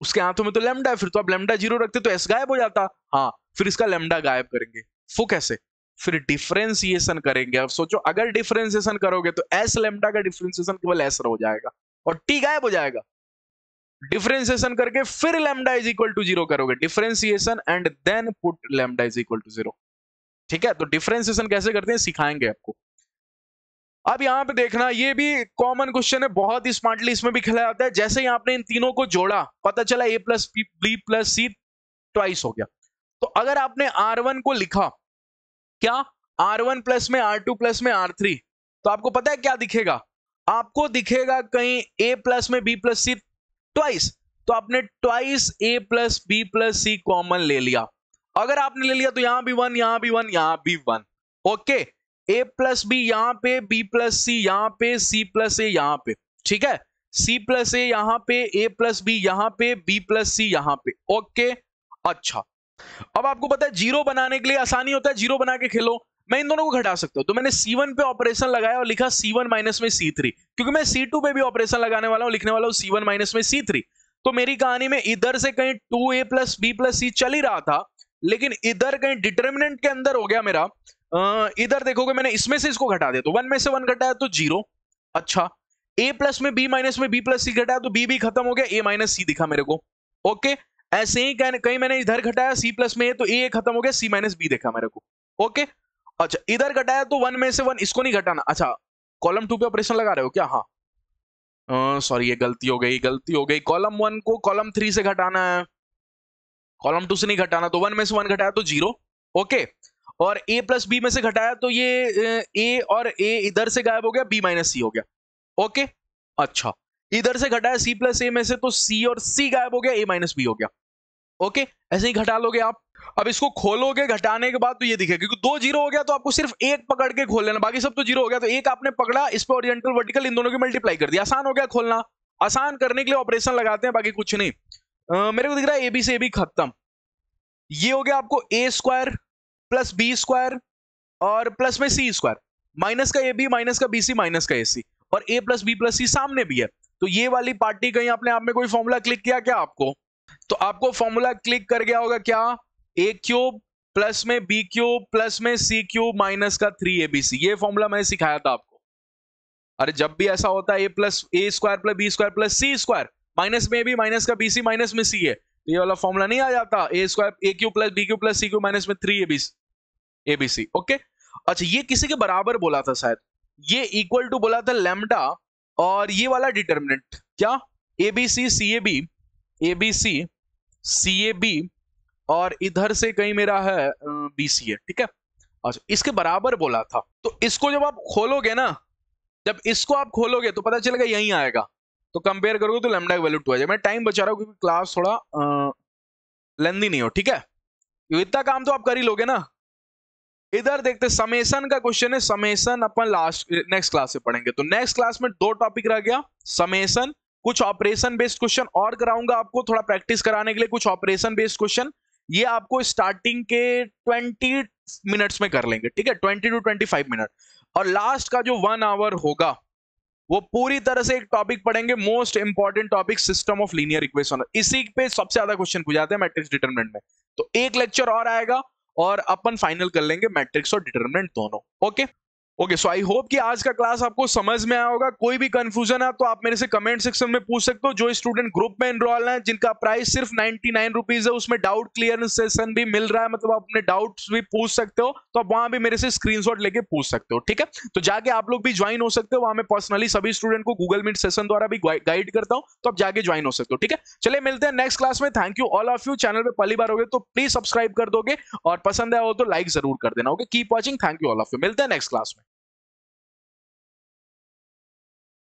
उसके हाथों में तो लैम्डा है, फिर तो आप लैम्डा 0 रखते तो S गायब हो जाता। हाँ, फिर इसका लैम्डा गायब करेंगे, वो कैसे, फिर डिफरेंशिएशन करेंगे। अब सोचो अगर डिफरेंशिएशन करोगे तो S लैम्डा का डिफरेंशिएशन केवल S हो जाएगा और T गायब हो जाएगा। डिफरेंशिएशन करके फिर लैम्डा इज इक्वल टू 0 करोगे, differentiation and then put lambda is equal to 0, ठीक है। तो डिफरेंशिएशन कैसे करते हैं सिखाएंगे आपको। अब यहां पे देखना, ये भी कॉमन क्वेश्चन है, बहुत ही स्मार्टली इसमें भी खेला जाता है। जैसे ही आपने इन तीनों को जोड़ा, पता चला A plus B plus C twice हो गया। तो अगर आपने R1 को लिखा क्या R1 प्लस में R2 प्लस में R3, तो आपको पता है क्या दिखेगा, आपको दिखेगा कहीं A प्लस में B प्लस C ट्वाइस, तो आपने twice A plus B plus C common ले लिया। अगर आपने ले लिया तो यहां भी 1, यहां भी 1, यहां भी 1, ओके। A प्लस B यहां पे, B प्लस C यहां पे, C प्लस A यहां पे, ठीक है। C प्लस A यहां पे, A प्लस B यहां पे, B प्लस C यहां पे, ओके। अच्छा, अब आपको पता है 0 बनाने के लिए आसानी होता है, 0 बना के खेलो। मैं इन दोनों को घटा सकता हूं, तो मैंने C1 पे ऑपरेशन लगाया और लिखा C1 माइनस में C3, क्योंकि मैं C2 पे भी ऑपरेशन लगाने वाला हूं, लिखने वाला हूं C1 माइनस में C3। तो मेरी कहानी में इधर से कहीं 2A plus B plus C चल ही रहा था, लेकिन इधर कहीं डिटर्मिनेंट के अंदर हो गया मेरा। इधर देखोगे मैंने इसमें से इसको घटा दिया, तो 1 में से 1 घटाया तो 0। अच्छा, A प्लस में B माइनस में B प्लस C घटाया तो B भी खत्म हो गया, A माइनस C दिखा मेरे को, ओके। ऐसे ही कहीं मैंने इधर घटाया C प्लस में तो A खत्म हो गया, C माइनस B देखा मेरे को, ओके। अच्छा, इधर घटाया तो 1 में से 1, इसको नहीं घटाना। अच्छा, कॉलम 2 पे ऑपरेशन लगा रहे हो क्या, हाँ सॉरी ये गलती हो गई। कॉलम 1 को कॉलम 3 से घटाना है, कॉलम 2 से नहीं घटाना। तो 1 में से 1 घटाया तो 0, ओके। और A प्लस B में से घटाया तो ये A और A इधर से गायब हो गया, B माइनस C हो गया, ओके। अच्छा, इधर से घटाया C प्लस A में से तो C और C गायब हो गया, A माइनस B हो गया, ओके। ऐसे ही घटा लोगे आप। अब इसको खोलोगे घटाने के बाद तो ये दिखेगा, क्योंकि 2 0 हो गया तो आपको सिर्फ एक पकड़ के खोल लेना, बाकी सब तो 0 हो गया। तो एक आपने पकड़ा, इस पे ओरिएंटल वर्टिकल, इन दोनों की मल्टीप्लाई कर दिया, आसान हो गया खोलना। आसान करने के लिए ऑपरेशन लगाते हैं, बाकी कुछ नहीं। मेरे को दिख रहा है AB से AB खत्म। ये हो गया आपको A² प्लस B² और प्लस में सी स्क्वायर, माइनस का ए बी माइनस का बी सी माइनस का ए सी, और ए प्लस बी प्लस सी सामने भी है। तो ये वाली पार्टी कहीं अपने आप में कोई फॉर्मूला क्लिक किया क्या आपको? तो आपको फॉर्मूला क्लिक कर गया होगा क्या, ए क्यूब प्लस में बी क्यूब प्लस में सी क्यूब माइनस का 3abc। ये फॉर्मूला मैंने सिखाया था आपको। अरे जब भी ऐसा होता है A plus A square plus B square plus C square, minus में बी माइनस का बी सी माइनस में सी है, तो ये वाला फॉर्मूला नहीं आ जाता, A square A cube plus B cube plus C cube minus में 3abc। ओके, अच्छा ये किसी के बराबर बोला था शायद, ये इक्वल टू बोला था लैम्डा, और ये वाला डिटर्मिनेंट क्या, ABC C A B, ABC C A B, और इधर से कहीं मेरा है बीसी है, ठीक है। अच्छा इसके बराबर बोला था, तो इसको जब आप खोलोगे ना, जब इसको आप खोलोगे तो पता चलेगा यहीं आएगा, तो कंपेयर करोगे तो लैम्डा की वैल्यू 2 आ जाए। मैं टाइम बचा रहा हूं क्योंकि क्लास थोड़ा लेंदी नहीं हो, ठीक है, इतना काम तो आप कर ही लोगे ना। इधर देखते समेशन का क्वेश्चन है, समेशन अपन लास्ट नेक्स्ट क्लास से पढ़ेंगे। तो नेक्स्ट क्लास में 2 टॉपिक रह गया, समेशन, कुछ ऑपरेशन बेस्ड क्वेश्चन और कराऊंगा आपको थोड़ा प्रैक्टिस कराने के लिए, कुछ ऑपरेशन बेस्ड क्वेश्चन, ये आपको स्टार्टिंग के 20 मिनट्स में कर लेंगे, ठीक है, 20 to 25 मिनट। और लास्ट का जो 1 आवर होगा वो पूरी तरह से एक टॉपिक पढ़ेंगे, most important topic, system of linear equation. इसी पे सबसे ज्यादा क्वेश्चन पूछ जाते हैं मैट्रिक्स डिटरमिनेंट में। तो एक लेक्चर और आएगा और अपन फाइनल कर लेंगे मैट्रिक्स और डिटरमिनेंट दोनों। Okay okay, so I hope कि आज का क्लास आपको समझ में आया होगा। कोई भी कंफ्यूजन है तो आप मेरे से कमेंट सेक्शन में पूछ सकते हो। जो स्टूडेंट ग्रुप में एनरोल है जिनका प्राइस सिर्फ 99 रुपीज है, उसमें डाउट क्लियरेंस सेशन भी मिल रहा है, मतलब आप अपने डाउट्स भी पूछ सकते हो, तो आप वहां भी मेरे से स्क्रीनशॉट लेके पूछ सकते हो, ठीक है। तो जाके आप लोग भी ज्वाइन हो सकते हो, वहां मैं पर्सनली सभी स्टूडेंट को गूगल मीट सेशन द्वारा भी गाइड करता हूं, तो आप जाके ज्वाइन हो सकते हो, ठीक है। चलिए मिलते हैं नेक्स्ट क्लास में। Thank you all of you. Channel पे पहली बार हो गए तो प्लीज सब्सक्राइब कर दोगे, और पसंद आया हो तो लाइक जरूर कर देना। Okay, keep watching, thank you all of you. मिलते हैं नेक्स्ट क्लास में।